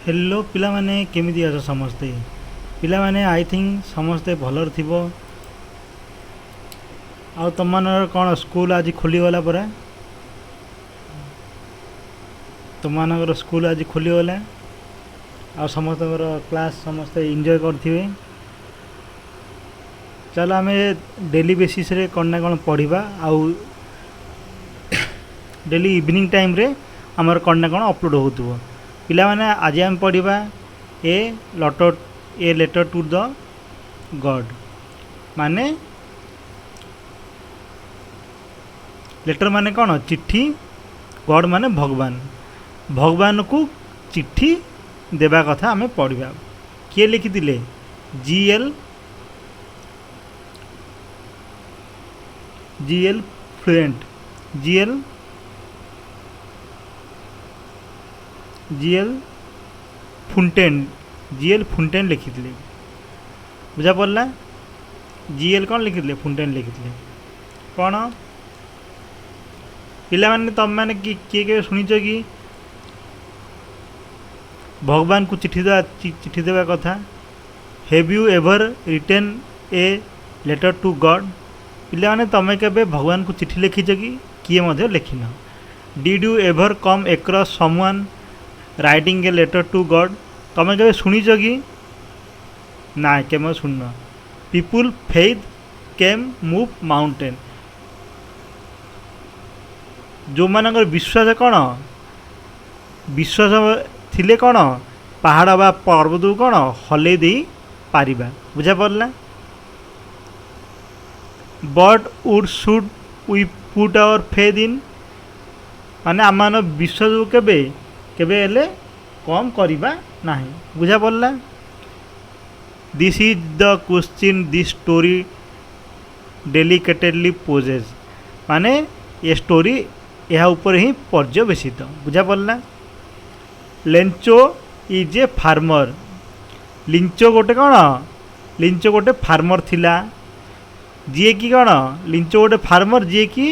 Hello पिला माने केमिति अछ समस्ते पिला माने आई थिंक समस्ते भलर थिबो। आ तुम मानर कौन स्कूल आज खोलीगला परा तुम मानकर स्कूल आज खोलीगला आ समस्त क्लास समस्ते एंजॉय करथिबे। चलो आम डेली बेसिस रे कौन ना कौन पढ़ा आउ डेली इवनिंग टाइम रे आमर कौन ना कौन अपलोड होतुबो। पिला माने आज आम पढ़ा a letter to the god माने लेटर माने कौन चिट्ठी गॉड माने भगवान भगवान को चिट्ठी देवा कथा आम पढ़ा। किए लिखिथिले जीएल फ्लुएंट जीएल फुंटेन लिखिथिले बुझा पड़ला। जीएल कौन लिखिथिले फुंटेन लिखिथिले कौन पिला माने तुम माने किए के शुणिच कि भगवान को चिट्ठी देवा कथा। Have you ever written a letter to god पिला माने तमें केबे भगवान को चिट्ठी लिखिच कि किए मध्य लिखिन। Did you ever come across someone writing a letter to God तमें केबे शुणिच कि ना केम शुण। People faith can move mountain जो मानकर विश्वास कौन विश्वास थिले कौन पहाड़ बा पर्वत को कौन हल्ले दे पारिबा बुझा पड़ला। But would should we put our faith in माने आम विश्वास को केबे केबे हेले कम करिबा नाही बुझा पड़ला। This is the question this story delicately poses माने ये स्टोरी यह ऊपर ही पर्यवेसित बुझा पड़ला। Lencho is a farmer Lencho गोटे कौन लिंचो गोटे फार्मर थिला जी कि कौन लिंचो गोटे फार्मर जी कि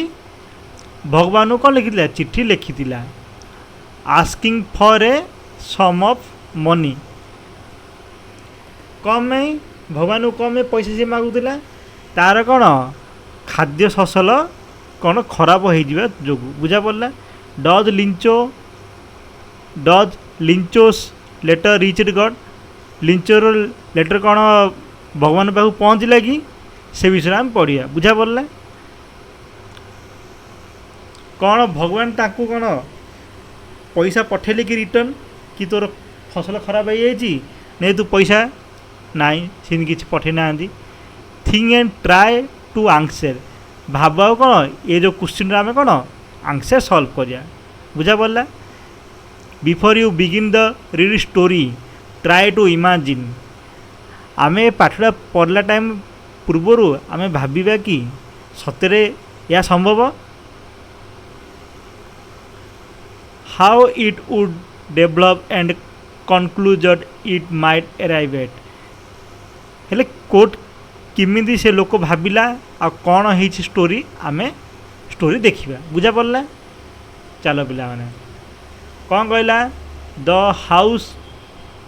भगवान को कौन लिखिला चिट्ठी लिखिला asking for a sum of money कम में भगवान को कम में पैसा सी मागुला तार कौन खाद्य फसल कौन खराब हो जो बुझा पड़ला। Does Lencho's letter reached God लिंचोर लेटर कौन भगवान पाख पहुँचला कि से विषय आम पढ़िया बुझा पड़ला। कौन भगवान ताकू कौन पैसा पठेले कि रिटर्न कि तोर फसल खराब हो नहीं तू पैसा नाई सी कि पठे ना think and try to answer भाव कौन ये जो क्वेश्चन आम कौन आंसर सॉल्व करिया बुझा पड़ला। Before you begin the read story try to imagine आम पाठटा पढ़ला टाइम पूर्वर आम भाविबा कि सतरे या संभव how it would develop and concluded it might arrive at हेले कोट किमिदी से लोक भाविला आ कौन है स्टोरी आम स्टोरी देखा बुझा पड़ला। चलो पिला माने कौन कहला the house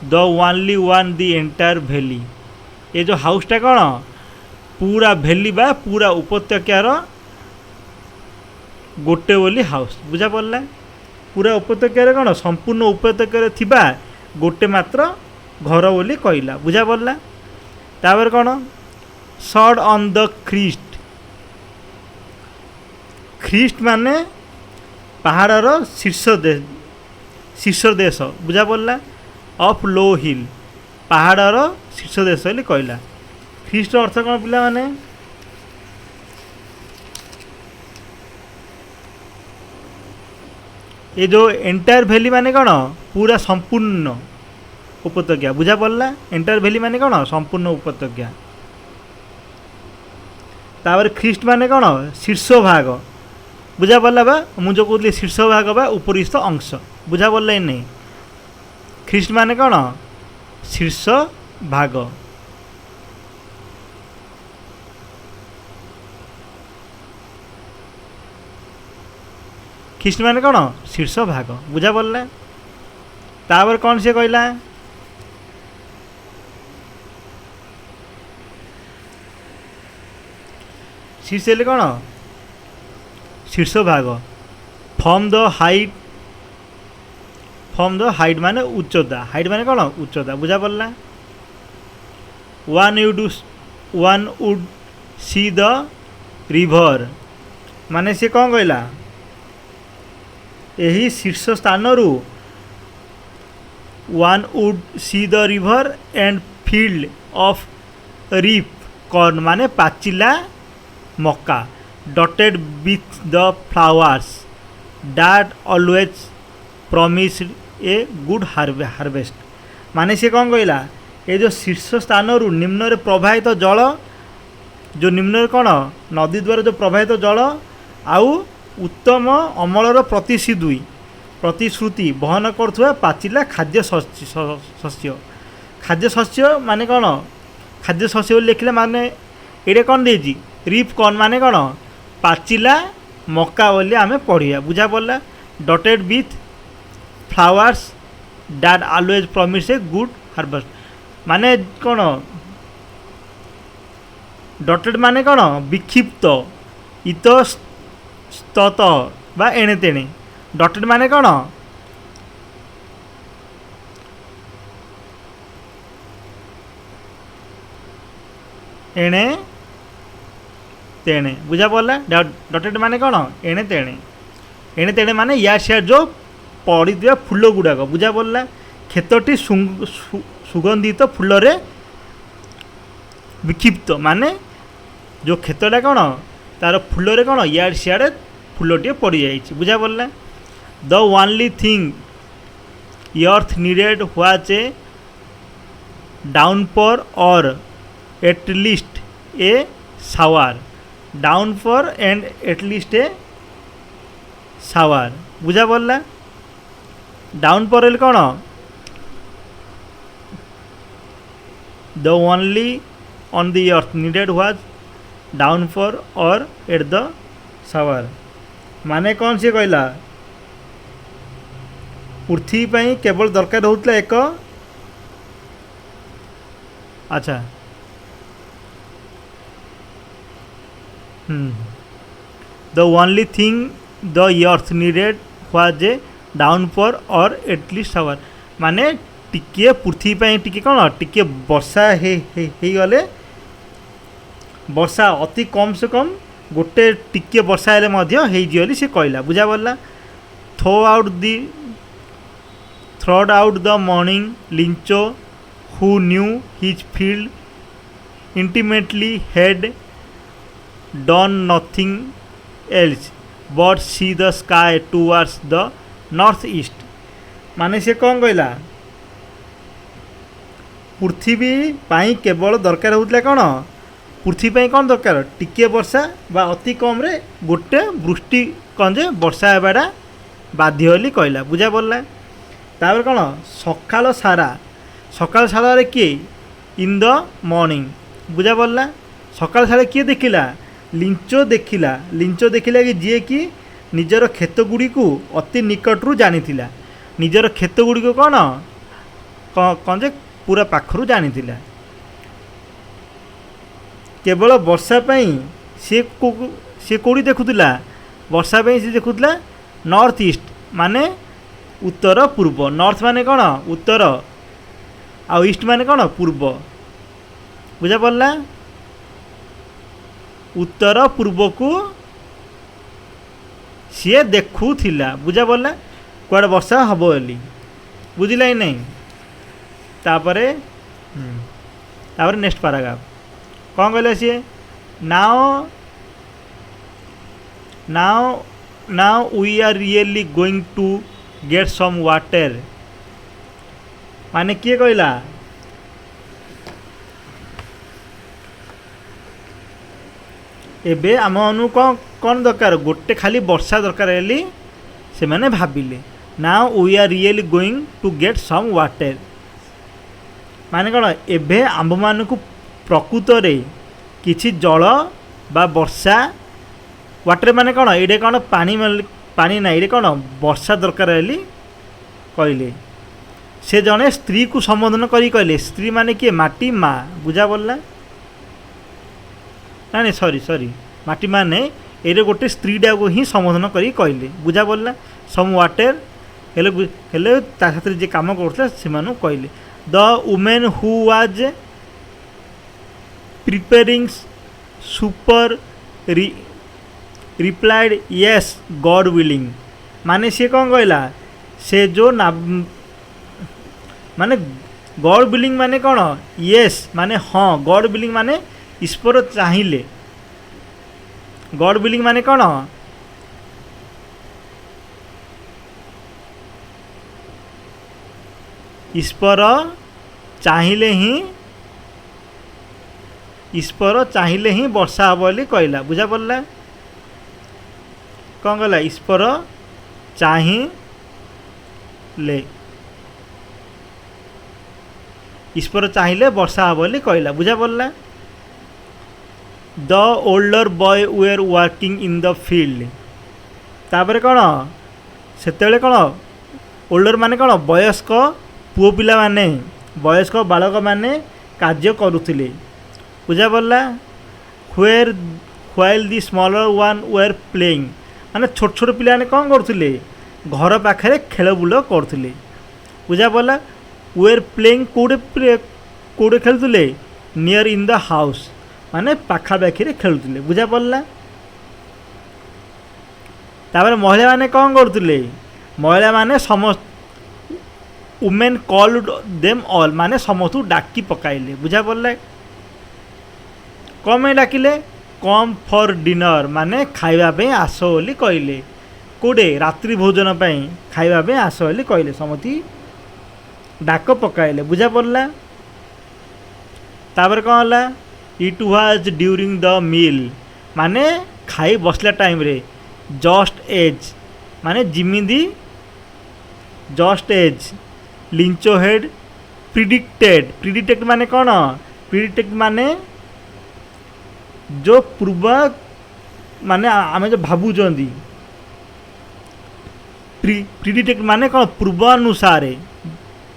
the only one the entire valley ये जो हाउसटा कौन पूरा वैली बा पूरा उपत्यकार गोटे बोली हाउस बुझा पड़ला। पूरा उपत्यकार कौन संपूर्ण उपत्यकार थिबा गोटे मात्र घर बोली कहला बुझा पड़ला। तापर कौन सड ऑन द ख्रीस्ट माने पहाड़र शीर्ष देश बुझा पड़ला। ऑफ लो हिल पहाड़र शीर्ष देश बोली कहला। ख्रीस्ट अर्थ कौन पिला माने ये जो एंटायर वैली माने कौन पूरा संपूर्ण उपत्यका बुझा पड़ला। एंटायर वैली माने कौन संपूर्ण उपत्यका तापर ख्रीस्ट माने कौन शीर्ष भाग बुझा पड़ला बा मुझे जो कहली शीर्ष भाग बा उपरिस्थ अंश बुझा पड़ला नहीं। ख्रीस्ट माने कौन शीर्ष भाग ख्रीस्ट माने कौन शीर्ष भाग बुझा पड़ला। तापर कौन से कहला शीर्ष हेले कौन शीर्ष भाग फ्रॉम द हाइट माने उच्चता हाइट माने कौन उच्चता बुझा पड़ला one would see the river माने से कौन कहला यही शीर्ष स्थान रु one would see the river and field of ripe corn माने पाचिला मक्का dotted with the flowers that always promised a good harvest माने से कौन कहला ये जो शीर्ष स्थान रु निम्न रे प्रवाहित जल जो निम्न रे कौन नदी द्वारा जो प्रवाहित जल आउ उत्तम अमलर प्रतिश्रुति बहन करुवा पाचिला खाद्य शस्य माने कौन खाद्य शस्य लिखले माने ये कौन देजी रिप कौन माने कौन पाचिला मक्का बोली आम पढ़िया बुझा पड़ला dotted with flowers that always promise A good harvest माने कौन डटेड माने कौन विक्षिप्त इतस्तत बा एणे तेणे डटेड माने कौन एणे तेणे बुझा पड़ला डटेड माने कौन एणे तेणे माने या सिया जो पड़ी फूल गुड़ाक बुझा पड़ला क्षेत्रटी सुगंधित फूल विक्षिप्त माने जो क्षेत्रटा कौन तार फूल कौन इड सियाड़े फूलटे पड़ जाए बुझा पड़ला the only thing earth needed was a downpour or at least a shower downpour and at least a shower बुझा पड़ला डाउनपोर कौन the only on the earth needed was downpour or at the shower माने कौन से कहला पृथ्वी पर केवल दरकार होता एक अच्छा the only thing the earth needed was a downpour और एटलिस्ट शावर माने टिके पृथ्वी पर टिके कौन टिके वर्षा हे गले वर्षा अति कम से कम गोटे टिके वर्षा हेले मध्य से कहला बुझा पड़ला throughout the morning Lencho who knew his field intimately had done nothing else but see the sky towards the north east माने से कौन कहला पृथ्वी पाई केवल दरकार होता कौन पृथ्वी पाई कौन दरकार टिके वर्षा बा अति कम रे गोटे वृष्टि कौन जे वर्षा हेबाटा बाध्य बोली कहला बुझा पड़ला तापर कौन सकाल सारा किए इन द मॉर्निंग बुझा पड़ला सकाल सारा किए देखिला लिंचो देखिला कि जी कि निजर क्षेत्र गुड़ी को अति निकटरू जानी निजर क्षेत्र गुड़ी को कौन कौन जे पूरा पाखरू जानी केवल वर्षा सी कौटी देखुला वर्षा सी देखुला नॉर्थ ईस्ट माने उत्तर पूर्व नॉर्थ माने कौन उत्तर आ ईस्ट माने कौन पूर्व बुझा पड़ला उत्तर पूर्व को सी देखुला बुझा पड़ला कुआड़े वर्षा हम बोली बुझिला ही नहीं तापरे नेक्स्ट पैराग्राफ कौन कहले सी now we are really going to get some water माने किए कहला एबे आम अनु कौन दरकार गोटे खाली वर्षा दरकार हेली से मैंने भाविले now we are really going to get some water माने कौन एबे आंब मान को प्रकृत रे किछि जल बा वर्षा वाटर माने कौन ये कौन पानी ना ये कौन वर्षा दरकार हेली कहले से जड़े स्त्री को संबोधन करी कहले स्त्री माने किए माटी माँ बुझा पड़ा ना नहीं सॉरी सॉरी माटी माने ये गोटे स्त्रीटा को ही संबोधन करी कहले बुझा पड़ा सम वाटर हेले साथ जे कम कर कहले the women who was preparing super replied yes God willing माने सी कौन कहला से जो ना माने गॉड विलिंग माने कौन यस माने हाँ गॉड विलिंग माने ईश्वर चाहिए गॉड विलिंग माने कौन ईश्वर चाहिए ही वर्षा हम बोली कहला बुझा पड़ा कौन कहला ईश्वर चाहिए ईश्वर चाहिए वर्षा हम बोली कहला बुझा पड़ा the older boy were working in the field तापर कौन से कौन ओल्डर माने कौन वयस्क पुओ पिला माने वयस्क बालक माने कार्य करुले बुझा पड़ा were while the smaller one were playing माने छोट छोट पिला कौन करुले घर पाखे खेल बुल करुले बुझा पड़ा वेयर प्लेइंग कौटे खेलुले नियर इन द हाउस माने पाखापाखि खेलुले बुझा पड़ा तापर महिला माने कौन करुले महिला माने समस्त वुमेन कॉल्ड देम ऑल माने समस्त डाकी पकाइले बुझा पड़ा कौन डाकिले कम फॉर डिनर माने खाइबा आस बोली कहले कौटे रात्रि भोजन खाइबा आस बोली कहले समती डाक पकाइले बुझा पड़ा तापर कौन है it was during the meal माने खाई बसला टाइम रे जस्ट एज माने जिमिदी just as Lencho had predicted माने कौन प्रिडिक्टेड माने जो पूर्व माने आमे जो भावुंट प्रिडिक्टेड माने कौन पूर्वानुसार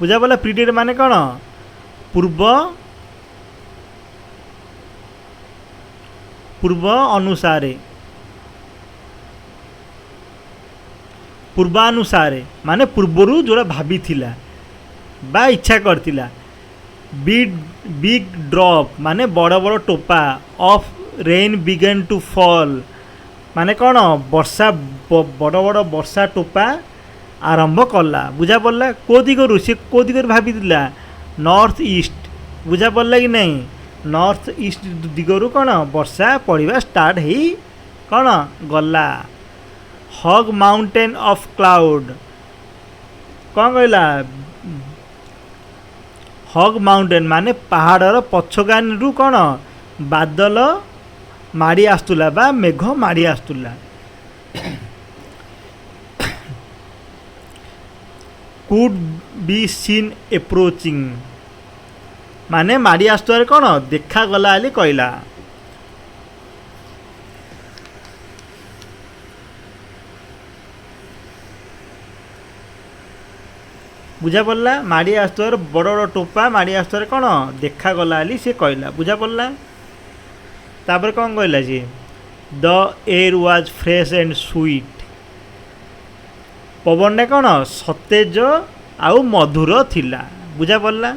बुझा पड़ा प्रिडिक्टेड माने कौन पूर्वानुसार माने पूर्वरु जोड़ा भाभी थिला बा इच्छा करतिला बिग ड्रॉप माने बड़ बड़ टोपा of rain began to fall माने कौन वर्षा बड़ बड़ वर्षा टोपा आरंभ कला बुझा पड़ा को दिगरु सी को दिगर भाभी नॉर्थ ईस्ट बुझा पड़ा कि नहीं नॉर्थ ईस्ट दिगरु कौन वर्षा पड़ा स्टार्ट ही कौन गला हग माउंटेन ऑफ क्लाउड कौन कहला हग माउंटेन माने पहाड़र पछगान रु कौन बादल माड़ी आसुला बा मेघ माड़ी आसुला कुड बी सीन एप्रोचिंग माने माड़ी आसुआर कौन देखा गला आली कहला बुझा पड़ा माड़ी आसुआर बड़ बड़ टोपा माड़ी आसुआर कौन देखा गला आली से कहला बुझा पड़ा तापर कौन कहला जी the air was fresh and sweet पवनटा कौन सतेज आउ मधुर थिला बुझा पड़ा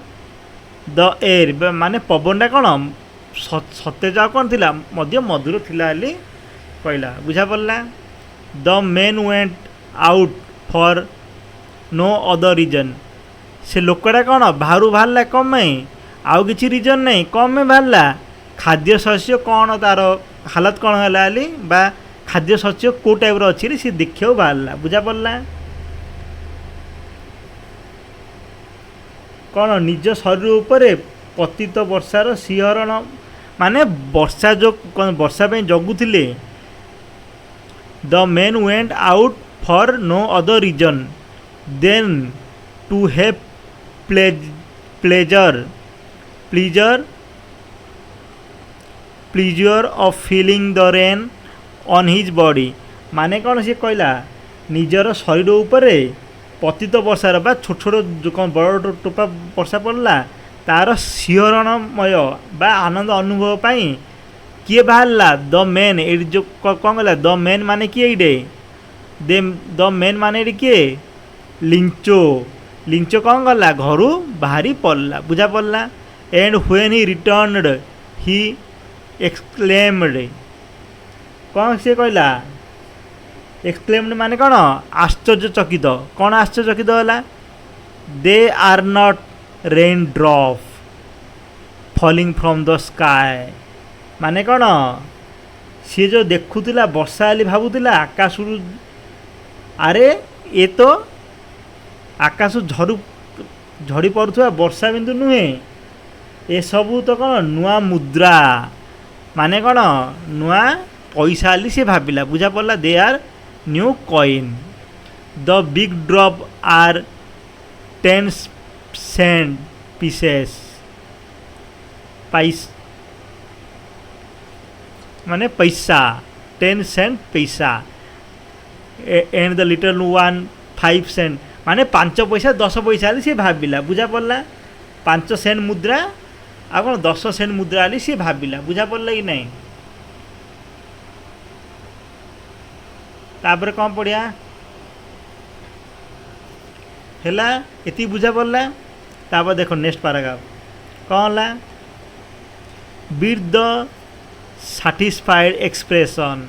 द एयर माने पवनटा कौन सतेज आ कौन थिला मध्य मधुर थिला कहला बुझा पड़ा the main went out for no other reason से लोकटा कौन बाहर बाहरला कम में आउ किसी रीजन नहीं कम में बाहरला खाद्य शस्य कौन तार हालत कौन है बा खाद्य शस्य को टाइप अच्छी सी देखा बाहरला बुझा पड़ा कौन निज शरीर उपर पतित वर्षार शिहरण माने वर्षा जो वर्षा जगुले the main went out for no other reason than to have pleasure of feeling the rain on his body माने कौन सी कहला निजर शरीर उपरे पतित वर्षार बा छोट छोट जो कौन बड़ टोपा वर्षा पड़ला तार शिहरणमय बा आनंद अनुभव पाई किए बाहरला द मेन ये जो कौन गला द मेन माने किए ये द मेन माने किए लिंचो लिंचो कौन गला घर बाहरी पड़ला बुझा पड़ला and when he returned he exclaimed कौन से कहला एक्सक्लेम्ड माने कौन आश्चर्यचकित कौन आश्चर्यचकित है they are not rain drop falling from the sky माने कौन सी जो देखुला वर्षा वाली भावुला आकाश अरे ये तो आकाश झड़ी पड़ुवा वर्षा बिंदु नुहे ये सबू तो कौन नुआ मुद्रा माने कौन नुआ पैसा वाली सी भाविला बुझा पड़ा they are new coin the big drop are 10 cent pieces पैस माने पैसा 10 सेंट पैसा and the little one 5 cent माने 5 पैसा 10 पैसा वाली सी भाविला बुझा पड़ा 5 सेंट मुद्रा आ कौन 10 सेंट मुद्रा वाली सी भाविला बुझा पड़ा कि नहीं तापर कौन पढ़िया है ये बुझा पड़ा तापर देखो नेक्स्ट पैराग्राफ कौन है विथ द सैटिस्फाइड एक्सप्रेशन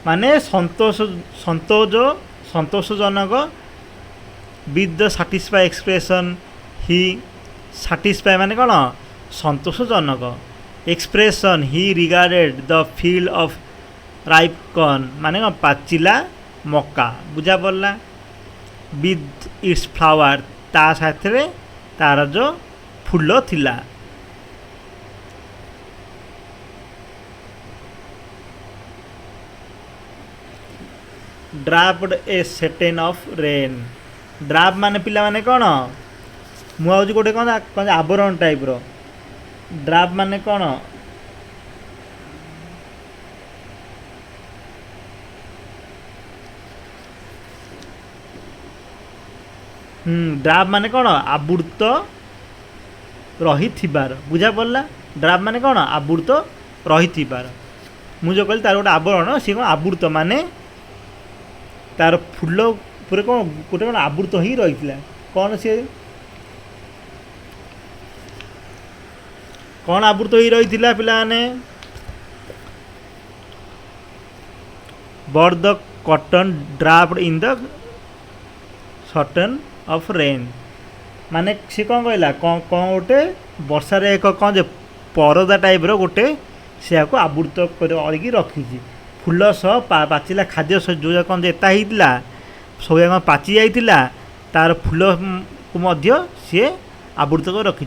माने संतोषजनक with the satisfied expression he satisfy माने कौन संतोषजनक expression he regarded the field of ripe corn माने कौन पाचिला मक्का बुझा पड़ा विथ इट्स फ्लावर ता साथ तार जो फूल थिला ड्राफ्ड ए सेटेन ऑफ रेन ड्राफ्ट माने पिला माने कौन मुझे गोटे कौन कौन आवरण टाइप रो ड्राफ्ट माने कौन ड्राफ्ट माने कौन आवृत रही थिबार बुझा पड़ा ड्राफ्ट माने कौन आवृत रही थिबार मुझे कहली तार गोटे आवरण सी कौन आवृत माने तार फूल पूरे कौन गोटे कौन आवृत ही रही कौन सी कौन आवृत ही रही पाने but the cotton draft in the certain of rain माने सी कौन कहला कौन गोटे वर्षार एक कौन जे परदा टाइप रो गोटे से आवृत कर रखी फूल सह पाचिला खाद्य जो कौन एता होता सब कौन पाचि जाइला तार फूल को सी आवृत कर रखी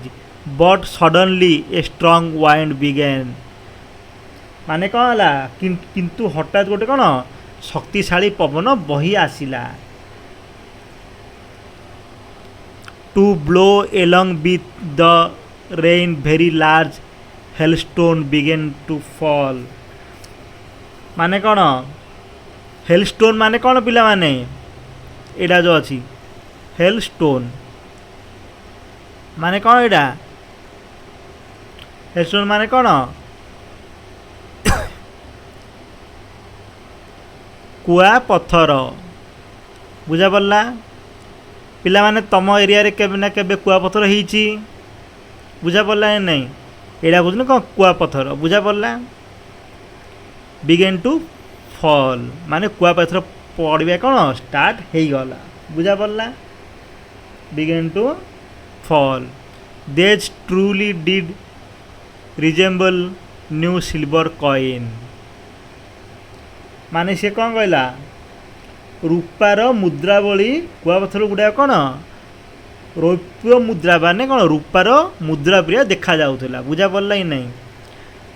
but suddenly a strong wind began माने कौन है किंतु हठात गोटे कौन शक्तिशाली पवन बही आसिला to blow along with the rain very large hailstone began to fall माने कौन हेलस्टोन माने कौन पिला माने एडा जो अच्छी हेलस्टोन माने कौन एडा हेलस्टोन माने कौन कुआ पत्थर बुझा पड़ा पिला माने तम एरिया रे केबे ना केबे कुआ पत्थर होईची बुझा पड़ा नहीं एडा बुझन कौन कुआ पत्थर बुझा पड़ा बिगेन टू फॉल माने कुआ पत्थर पड़वा कौन स्टार्ट हो गला बुझा पड़ा बिगेन टू फॉल देज truly did resemble new silver coin माने से कौन कहला रूपार मुद्रा भली कुआ पत्थर गुड़ा कौन रौप्य मुद्रा माने कौन रूपार मुद्रा प्रिया देखा जाउथला बुझा पड़ा ही नहीं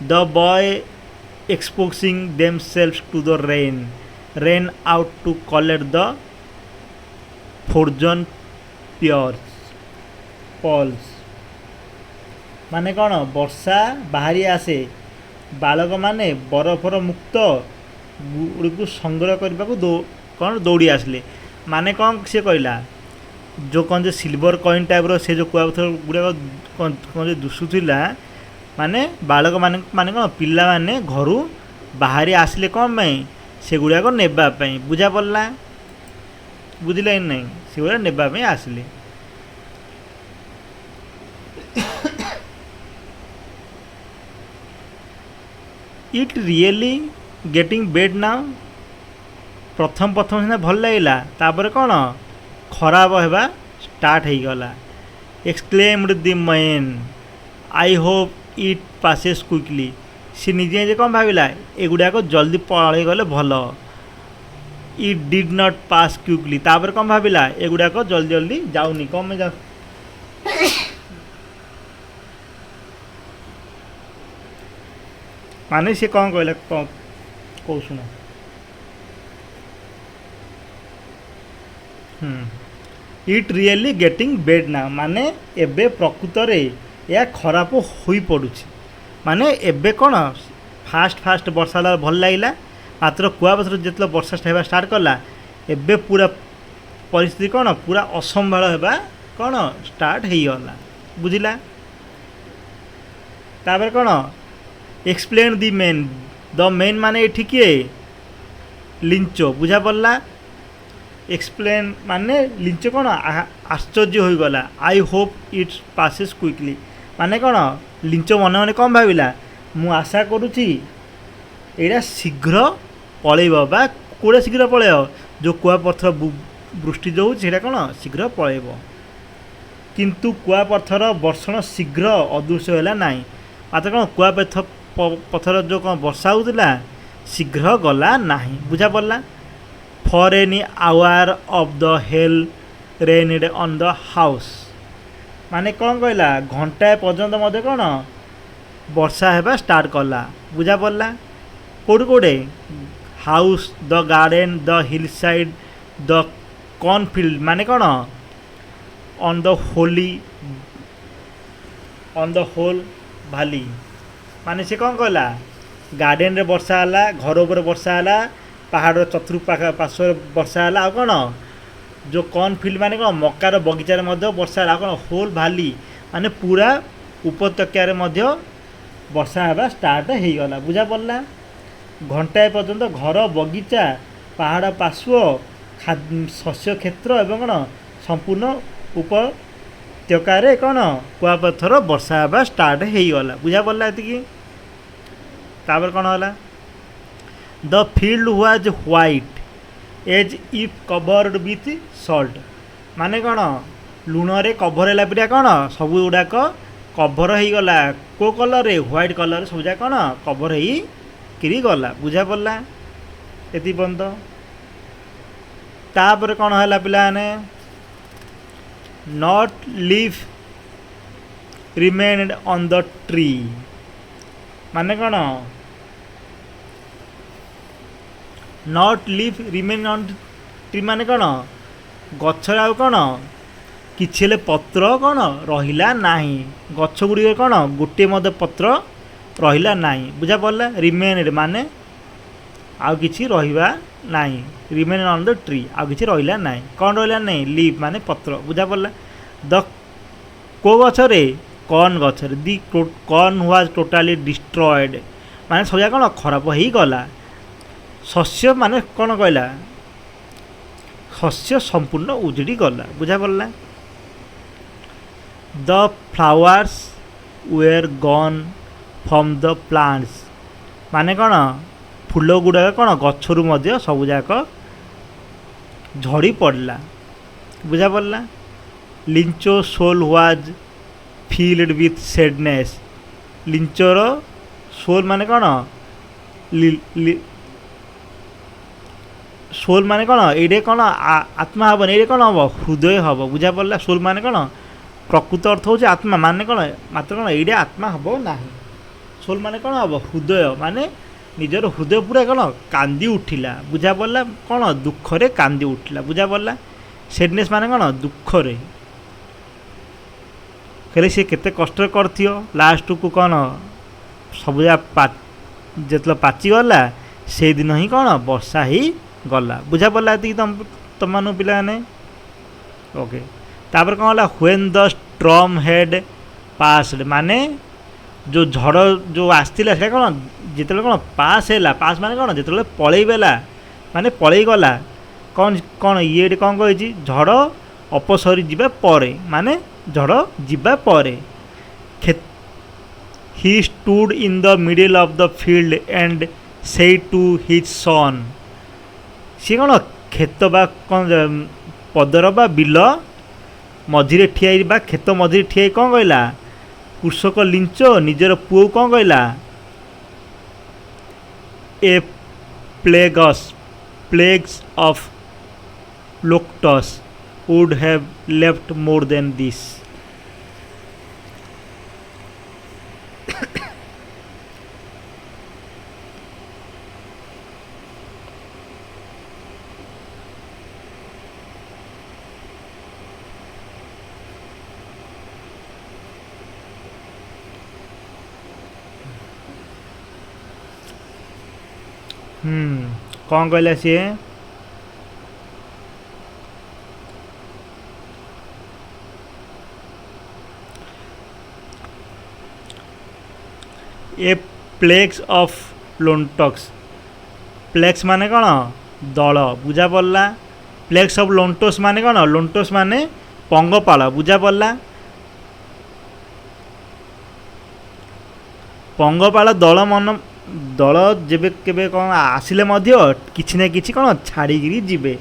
the boy exposing themselves to the rain out to collect the frozen pearls माने कौन वर्षा बाहरी आसे बालक माने बरफर मुक्त गुड़ी को संग्रह करने को कौन दौड़ी आसले माने कौन सी कहला जो कौन जो सिल्वर कॉइन टाइप से जो कुआपथर गुड़ाक कौन जो दुसुला माने बालक माने कौन पिला माने घर बाहरी आसिले कौन पाई से गुड़ाक नेबापी बुझा पड़ा बुझिले नहीं से गुड़ा नेबापी आसिले it really getting bad now प्रथम प्रथम सीना भल लगे तापर कौन खराब होगा स्टार्ट हो गला exclaimed the man I hope it passes quickly see निजे निजे कौन भाविला एगुड़ाक जल्दी पलि गले भल it did not pass quickly तापर कौन भाविला एगुड़ाक जल्दी जल्दी जाऊनी कौन में जा माने सी कौन कहला कौ शुण इट रियली गेटिंग बेड ना माने एबे प्रकृत रे या खराब होई पड़ुछि माने एबे कौन फास्ट फास्ट वर्षा भल लगे मात्र कुआपथर जिते वर्षा होगा स्टार्ट कला एबे पूरा परिस्थिति कौन पूरा असंभाल होगा कौन स्टार्ट हो गला बुझिला तापर कौन एक्सप्लेन द मेन माने ये किए लिंचो बुझा पड़ा एक्सप्लेन माने लिंचो कौन आश्चर्य हो गला I hope it's passes quickly माने कौन लिंचो मन मन कौन भाविला मु आशा करुच्ची यहाँ शीघ्र पलैब बा कौड़ा शीघ्र पलैब जो कुआपथर वृष्टि जो होता कौन शीघ्र पलैब किंतु कुआपथर वर्षण शीघ्र अदृश्य है ना मात्र कौन कुआपथर जो कौन वर्षा होता शीघ्र गला ना बुझा पड़ा for any hour of the hell rained on the house माने कौन कहला घंटाए पर्यंत मध्य कौन वर्षा होगा स्टार्ट कला बुझा पड़ा कौट कौटे house the garden the hillside the cornfield माने कौन ऑन द होल भैली माने से कौन कहला गार्डन रे वर्षा है घर उपर वर्षा है पहाड़ चतुर्पार्श्व वर्षा है आ कौन जो कॉर्नफील्ड माने कौन मकार बगीचार वर्षा है कौन होल भैली माने पूरा उपत्यकार वर्षा होगा स्टार्ट हो गला बुझा पड़ा घंटाए पर्यंत घर बगीचा पहाड़ पार्श्व शस्य क्षेत्र एवं कौन संपूर्ण उपत्यकार कौन कुआपथर वर्षा होगा स्टार्ट हो गला बुझा पड़ा ये तापर कौन है the field was white as if covered with salt माने कौन लुण रे कभर है पिया कौन सब गुड़ाक कभर हो गला को कलर रे व्हाइट कलर सब जा कौन कभर हो गला बुझा पड़ा ये पर्यंत तापर कौन है पिलाने not leaf remained on the tree माने कौन not leaf remain on tree माने कौन गछर आउ कौन किछि पत्र कौन रहिला नाही गछ गुड़ी कौन गोटे मध्य पत्र रहिला नाही बुझा पड़ा रिमेन माने आउ किछि रहिबा नाही रिमेन ऑन द ट्री आउ किछि रहिला नाही कौन रहिला नाही लीफ माने पत्र बुझा पड़ा द को गछरे कॉर्न गछरे the corn was totally destroyed माने सब कौन खराब हो गला शस्य माने कौन कहला शस्य संपूर्ण उजड़ी गला बुझा पड़ा the flowers were gone from the plants माने कौन फूल गुड़ाक कौन गछरु मध्य सबुजाक झड़ी पड़ला बुझा पड़ा Lencho soul was filled with sadness लिंचोर सोल माने कौन सोल माने कौन ये कौन आत्मा हेन ये कौन हम हृदय हम बुझा पड़ा सोल माने कौन प्रकृत अर्थ हो आत्मा माने कौन मात्र कौन ये आत्मा हम ना सोल माने कौन हम हृदय माने निजर हृदय पूरा कौन कांदी उठिला बुझा पड़ा कौन दुखरे कांदी उठिला बुझा पड़ा सैडनेस माने कौन दुखरे कहले सी केते कष्ट करथियो लास्ट को कौन सबुजा जिते पाचिगला से दिन ही कौन वर्षा ही गला बुझा पड़ा तुम तुम पिलाने ओके तापर कौन है when the storm head passed माने जो झड़ जो आसला से कौन जिते कौन पास है पास माने कौन जिते पलैला माने पलै गला कौन कौन ये कौन कही झड़ अपसरी जीवा परे माने झड़ जीवा परे he stood in the middle of the field and said to his son सी कौन खेत बा कौन पदर बा बिल मझिरे ठिया खेत मझिरे ठिया कौन कहला कृषक लिंच निजर पुओ कौन कहला a plagues of locusts would have left more than this कौन कहला सी ए प्लेग्स ऑफ लोन्टक्स प्लेक्स माने कौन दल बुझा पड़ला प्लेग्स ऑफ लोन्टोस माने कौन लोन्टोस माने पंगपाल बुझा पड़ला पंगपाल दल मन दल जेबे केबे कौन आसिले मध्य किछि ना किछि कौन छाड़िकी जीवे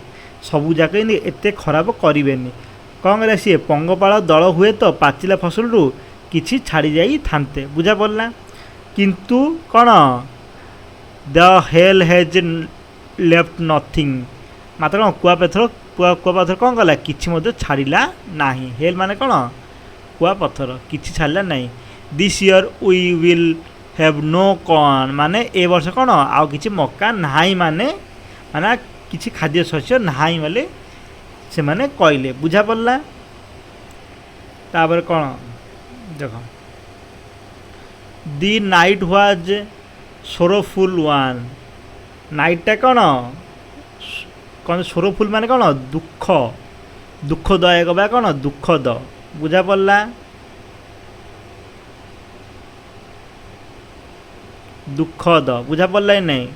सबू जाक एते खराब करेनि कौन करा सी पंगपाल दल हुए तो पाचिला फसल रु किछि छाड़ी जाई थांते बुझा पड़ला किंतु कौन the hell hedge left nothing मात्र कौन कुआपथर कौन कला कि छाड़ा ना हेल माने कौन कुआपथर कि छाड़ा ना this year we will have no corn माने ए वर्ष कौन आउ कि मक्का नाई माने माने किसी खाद्य शस्य नाई बोले से माने कहले बुझा पड़ला तापर कौन देख दी नाइट वाज सोरोफुल वन नाइटा कौन कौन सोरोफुल माने कौन दुख दुखदायक बा कौन दुखद बुझा पड़ला दुखद बुझा पड़ला नहीं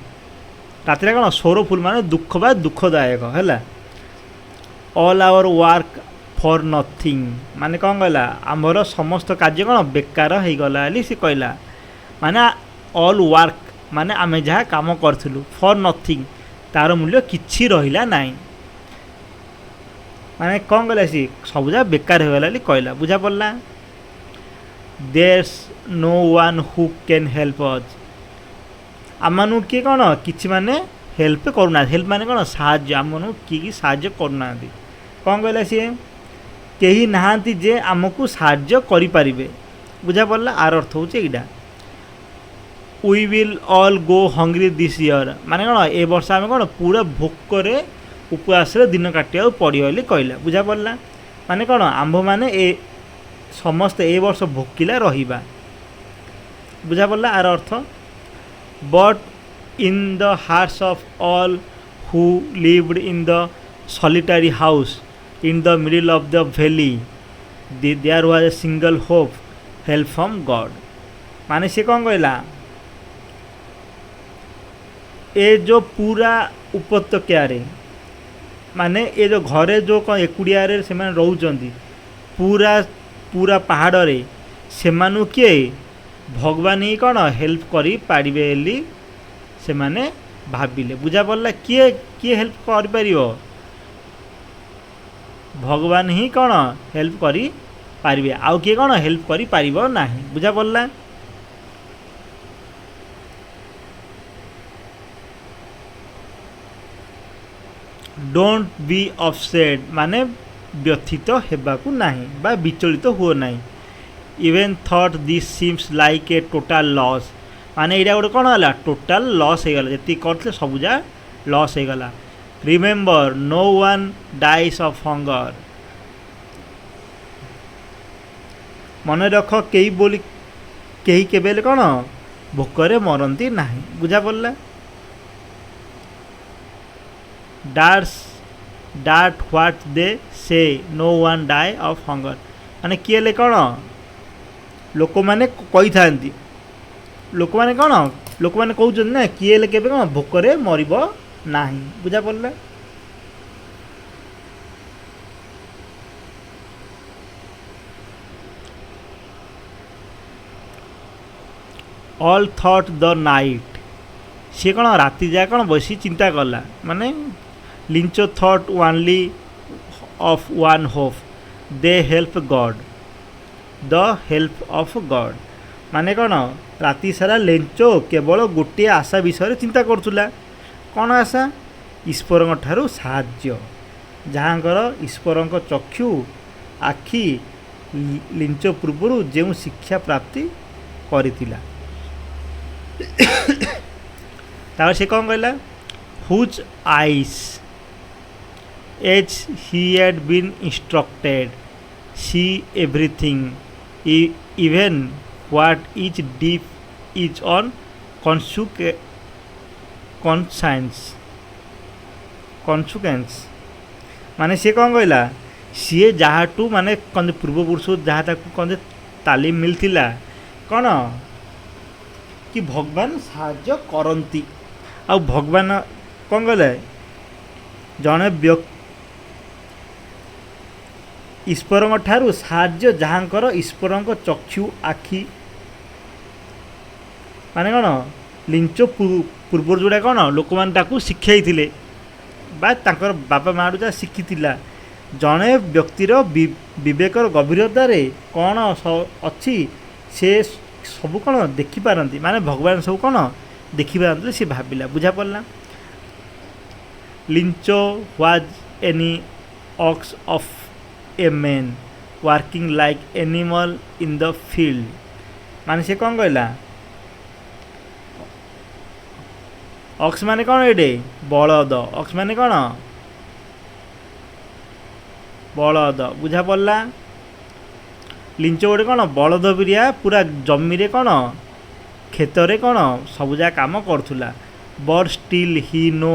रात कौन सोरोफुल माने दुख बा दुखदायक है all our work for nothing माने कौन कहला आमर समस्त कार्य कौन बेकार हो गला सी कहला माने ऑल वर्क माने आमे जहाँ काम करूँ फॉर नथिंग तार मूल्य किछि रहिला नाई माने कौन कहला सी सब जगह बेकार हो गला कहला बुझा पड़ला there's no one who can help us आमनु किए कौन किछि माने हेल्प करूना हेल्प माने कौन साहाय्य आमनु किए साहाय्य करूना कौन कहला सी कहीं नहांती जे आमको साहाय्य करि परिबे बुझा पड़ला आर अर्थ होचे एटा we will all go hungry this year माने कौन ए वर्ष आम कौन पूरा भोकरे उपवास दिन काटिया पड़ो बोली कहला बुझा पड़ला माने कौन आंभ माने ए समस्ते ए वर्ष भोकिला रहिबा बुझा पड़ला आर अर्थ but in the hearts of all who lived in the solitary house in the middle of the valley there was a single hope help from God माने से कौन कहला ए जो पूरा उपत्यका रे माने ए जो घरे जो कौन एकुड़िया रे से माने रहउचंदी पूरा पूरा पहाड़ रे से मानु किए भगवान ही कौन हेल्प करी पारिबे एली से माने भाबिले बुझा पड़ला किए किए हेल्प करि परिबो भगवान ही कौन हेल्प करी पारिबे आउ किए कौन हेल्प करी पारिबो नाही बुझा पड़ला डोंट बी अपसेट माने व्यथित हेबाकू नाही बा विचलित हुओ नाही even thought this seems like a total loss माने एटा गोटे कौन है टोटाल लॉस हो गला जी करते सबुजा लॉस हो गला remember no one dies of hunger मन रख कई बोली कहीं केबेल कौन भोकरे मरती ना बुझा पड़ला डार्स that what they say no one die of hunger ମାନେ କିଏ ହେଲେ କ'ଣ ଲୋକମାନେ କହିଥାନ୍ତି ଲୋକମାନେ କ'ଣ ଲୋକମାନେ କହୁଛନ୍ତି ନା କିଏ ହେଲେ କେବେ କ'ଣ ଭୋକରେ ମରିବ ନାହିଁ ବୁଝା ପଡ଼ିଲା। ଅଲ୍ ଥଟ୍ ଦ ନାଇଟ୍ ସିଏ କ'ଣ ରାତି ଯାଏ କ'ଣ ବସି ଚିନ୍ତା କଲା ମାନେ Lencho thought only of one hope the help God the help of God ମାନେ କ'ଣ ରାତି ସାରା ଲେଞ୍ଚ କେବଳ ଗୋଟିଏ ଆଶା ବିଷୟରେ ଚିନ୍ତା କରୁଥିଲା କ'ଣ ଆଶା ଈଶ୍ୱରଙ୍କ ଠାରୁ ସାହାଯ୍ୟ ଯାହାଙ୍କର ଈଶ୍ୱରଙ୍କ ଚକ୍ଷୁ ଆଖି ଲିଞ୍ଚ ପୂର୍ବରୁ ଯେଉଁ ଶିକ୍ଷା ପ୍ରାପ୍ତି କରିଥିଲା ତାପରେ ସେ କ'ଣ କହିଲା whose eyes as he had been instructed see everything even what is deep is on conscience ମାନେ ସିଏ କ'ଣ କହିଲା ସିଏ ଯାହାଠୁ ମାନେ କ'ଣ ପୂର୍ବପୁରୁଷରୁ ଯାହା ତାକୁ କ'ଣ ତାଲିମ ମିଳିଥିଲା କ'ଣ କି ଭଗବାନ ସାହାଯ୍ୟ କରନ୍ତି ଆଉ ଭଗବାନ କ'ଣ କହିଲେ ଜଣେ ଈଶ୍ୱରଙ୍କ ଠାରୁ ସାହାଯ୍ୟ ଯାହାଙ୍କର ଈଶ୍ୱରଙ୍କ ଚକ୍ଷୁ ଆଖି ମାନେ କ'ଣ ଲିଞ୍ଚ ପୂର୍ବରୁ ଯେଉଁଟା କ'ଣ ଲୋକମାନେ ତାକୁ ଶିଖାଇଥିଲେ ବା ତାଙ୍କର ବାପା ମାଆଠୁ ଯାହା ଶିଖିଥିଲା ଜଣେ ବ୍ୟକ୍ତିର ବିବେକର ଗଭୀରତାରେ କ'ଣ ଅଛି ସେ ସବୁ କ'ଣ ଦେଖିପାରନ୍ତି ମାନେ ଭଗବାନ ସବୁ କ'ଣ ଦେଖିପାରନ୍ତି ସେ ଭାବିଲା ବୁଝା ପଡ଼ିଲା। Lynch was any ox of a man working like animal in the field ମାନେ ସେ କ'ଣ କହିଲା ଅକ୍ସ ମାନେ କ'ଣ ଏଇଟେ ବଳଦ ଅକ୍ସ ମାନେ କ'ଣ ବଳଦ ବୁଝା ପଡ଼ିଲା। ଲିଞ୍ଚ ଗୋଟେ କ'ଣ ବଳଦ ବିରିଆ ପୁରା ଜମିରେ କ'ଣ କ୍ଷେତରେ କ'ଣ ସବୁ ଯାକ କାମ କରୁଥିଲା but steel Hi no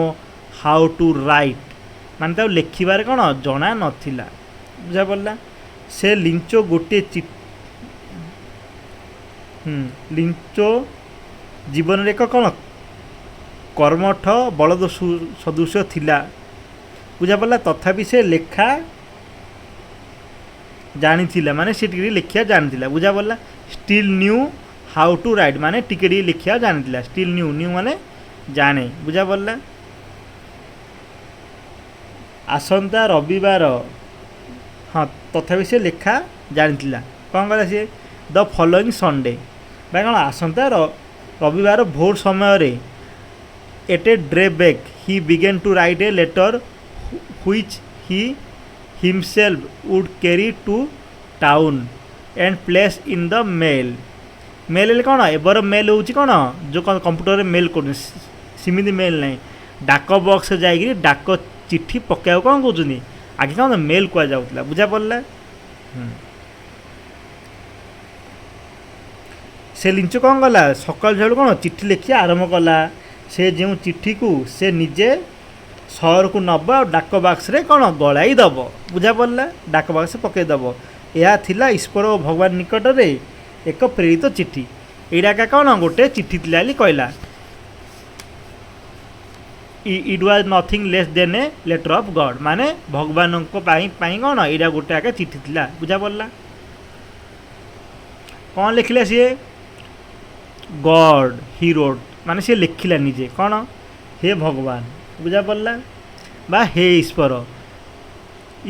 how to right ମାନେ ତାକୁ ଲେଖିବାରେ କ'ଣ ଜଣା ନଥିଲା ବୁଝା ପଡ଼ିଲା। ସେ ଲିଞ୍ଚ ଗୋଟିଏ ଲିଞ୍ଚ ଜୀବନରେ ଏକ କ'ଣ କର୍ମଠ ବଳଦ ସଦୃଶ ଥିଲା ବୁଝା ପଡ଼ିଲା ତଥାପି ସେ ଲେଖା ଜାଣିଥିଲା ମାନେ ସେ ଟିକେ ଲେଖିବା ଜାଣିଥିଲା ବୁଝା ପଡ଼ିଲା। Steel new how to right ମାନେ ଟିକେ ଟିକେ ଲେଖିବା ଜାଣିଥିଲା ଷ୍ଟିଲ୍ ନ୍ୟୁ ମାନେ ଜାଣେ ବୁଝା ପଡ଼ିଲା। ଆସନ୍ତା ରବିବାର ହଁ ତଥାପି ସେ ଲେଖା ଜାଣିଥିଲା କ'ଣ କଲା ସିଏ ଦ ଫଲୋଇଂ ସଣ୍ଡେ ବା କ'ଣ ଆସନ୍ତା ରବିବାର ଭୋର ସମୟରେ at a daybreak he began to write a letter which he himself would carry to town and place in the mail ହେଲେ କ'ଣ ଏବେର ମେଲ୍ ହେଉଛି କ'ଣ ଯେଉଁ କମ୍ପ୍ୟୁଟରରେ ମେଲ୍ କରୁଛନ୍ତି ସେମିତି ମେଲ୍ ନାହିଁ ଡାକ ବକ୍ସରେ ଯାଇକିରି ଡାକ ଚିଠି ପକାଇବାକୁ କ'ଣ କହୁଛନ୍ତି ଆଗେ କ'ଣ ମେଲ୍ କୁହାଯାଉଥିଲା ବୁଝା ପଡ଼ିଲା। ସେ ଲିଞ୍ଚ କ'ଣ କଲା ସକାଳୁ ସକାଳୁ କ'ଣ ଚିଠି ଲେଖିବା ଆରମ୍ଭ କଲା ସେ ଯେଉଁ ଚିଠିକୁ ସେ ନିଜେ ସହରକୁ ନେବ ଆଉ ଡାକ ବାକ୍ସରେ କ'ଣ ଗଳାଇ ଦେବ ବୁଝା ପଡ଼ିଲା ଡାକ ବାକ୍ସରେ ପକାଇଦେବ ଏହା ଥିଲା ଈଶ୍ୱର ଓ ଭଗବାନ ନିକଟରେ ଏକ ପ୍ରେରିତ ଚିଠି ଏଇଟା କ'ଣ ଗୋଟେ ଚିଠି ଥିଲା ବୋଲି କହିଲା it was Nothing less than A letter of God ମାନେ ଭଗବାନଙ୍କ ପାଇଁ କ'ଣ ଏଇଟା ଗୋଟେ ଆଗେ ଚିଠି ଥିଲା ବୁଝା ପଡ଼ିଲା। କ'ଣ ଲେଖିଲା ସିଏ ଗଡ଼୍ ହି ରୋଟ୍ ମାନେ ସିଏ ଲେଖିଲା ନିଜେ କ'ଣ ହେ ଭଗବାନ ବୁଝା ପଡ଼ିଲା ବା ହେ ଈଶ୍ୱର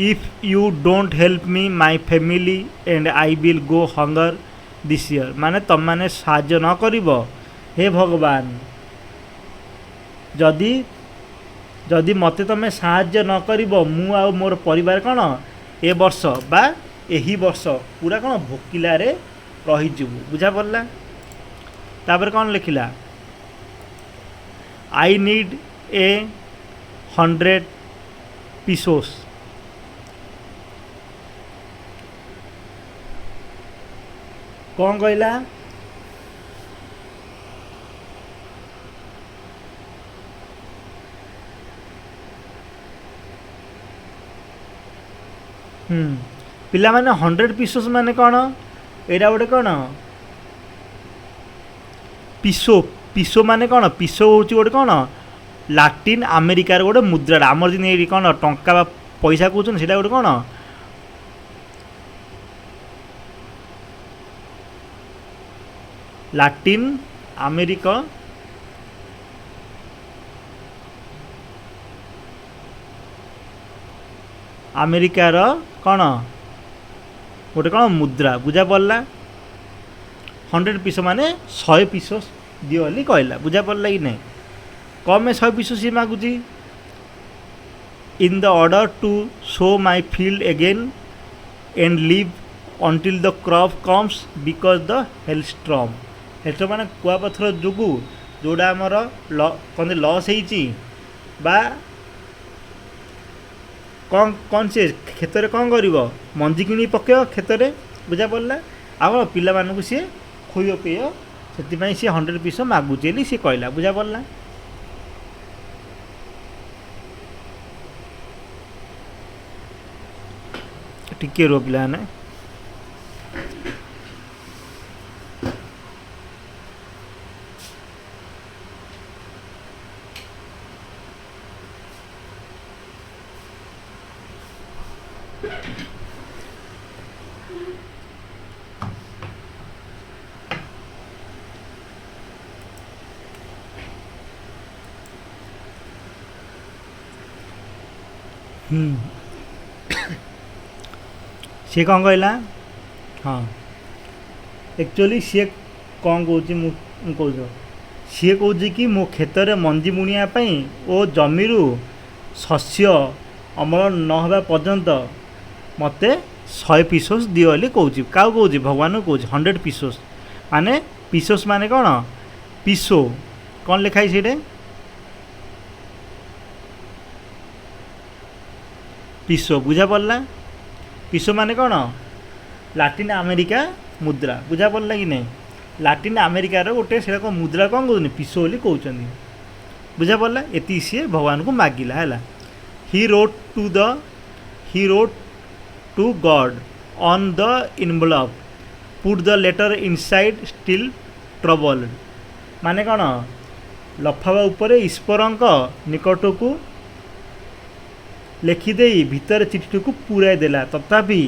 if you don't help me my family and I will go hungry this year ମାନେ ତୁମମାନେ ସାହାଯ୍ୟ ନ କରିବ ହେ ଭଗବାନ ଯଦି ମୋତେ ତୁମେ ସାହାଯ୍ୟ ନ କରିବ ମୁଁ ଆଉ ମୋର ପରିବାର କ'ଣ ଏ ବର୍ଷ ବା ଏହି ବର୍ଷ ପୁରା କ'ଣ ଭୋକିଲାରେ ରହିଯିବୁ ବୁଝା ପଡ଼ିଲା। ତାପରେ କ'ଣ ଲେଖିଲା ଆଇ ନିଡ୍ ଏ 100 pesos କ'ଣ କହିଲା ହୁଁ ପିଲାମାନେ 100 ପିସୋସ୍ ମାନେ କ'ଣ ଏଇଟା ଗୋଟେ କ'ଣ ପିସୋ ପିସୋ ମାନେ କ'ଣ ପିସୋ ହେଉଛି ଗୋଟେ କ'ଣ ଲାଟିନ୍ ଆମେରିକାର ଗୋଟେ ମୁଦ୍ରାଟା ଆମର ଯେମିତି ଏଇଠି କ'ଣ ଟଙ୍କା ବା ପଇସା କହୁଛନ୍ତି ସେଇଟା ଗୋଟେ କ'ଣ ଲାଟିନ୍ ଆମେରିକା ଆମେରିକାର କ'ଣ ଗୋଟେ କ'ଣ ମୁଦ୍ରା ବୁଝା ପଡ଼ିଲା 100 ପିସୋ ମାନେ 100 ପିସୋ ଦିଅ ବୋଲି କହିଲା ବୁଝା ପଡ଼ିଲା କି ନାହିଁ କ'ଣ ପାଇଁ 100 ପିସୋ ସିଏ ମାଗୁଛି in the order to sow my field again and live until the crop comes because the hailstorm ମାନେ କୁଆପଥର ଯୋଗୁଁ ଯେଉଁଟା ଆମର କ'ଣ ଲସ୍ ହେଇଛି ବା କ'ଣ ସେ କ୍ଷେତରେ କ'ଣ କରିବ ମଞ୍ଜି କିଣି ପକାଇବ କ୍ଷେତରେ ବୁଝା ପଡ଼ିଲା ଆଉ କ'ଣ ପିଲାମାନଙ୍କୁ ସିଏ ଖୋଇବ ପିଇବ ସେଥିପାଇଁ ସିଏ 100 ପିସୋ ମାଗୁଛି ବୋଲି ସିଏ କହିଲା ବୁଝା ପଡ଼ିଲା ଟିକେ ରୁହ ପିଲାମାନେ सी कौन कहला हाँ एक्चुअली सी कौन कौच कौच सी कौच कि मो क्षेत्र मंजी बुणियापाई ओ जमीर शस्य अमल नहबा पर्यंत मते 100 पिसोस दियो बोली कौच क्या कौच भगवान को कौच 100 पिसोस माने पिसोस माने कौन पिसो कौन लिखाई से पिसो बुझा पड़ला पिसो माने कौन लाटिन अमेरिका मुद्रा बुझा पड़ला कि नहीं लाटिन अमेरिकार गोटे से मुद्रा कौन कहते पिसो बोली कहते बुझा पड़ला ये सी भगवान को मागिला है he wrote to god on the envelope put the letter inside still troubled माने कौन लफाफा उपर ईश्वर निकट को लिखिदे भितर चिठी को पूराई देला तथापि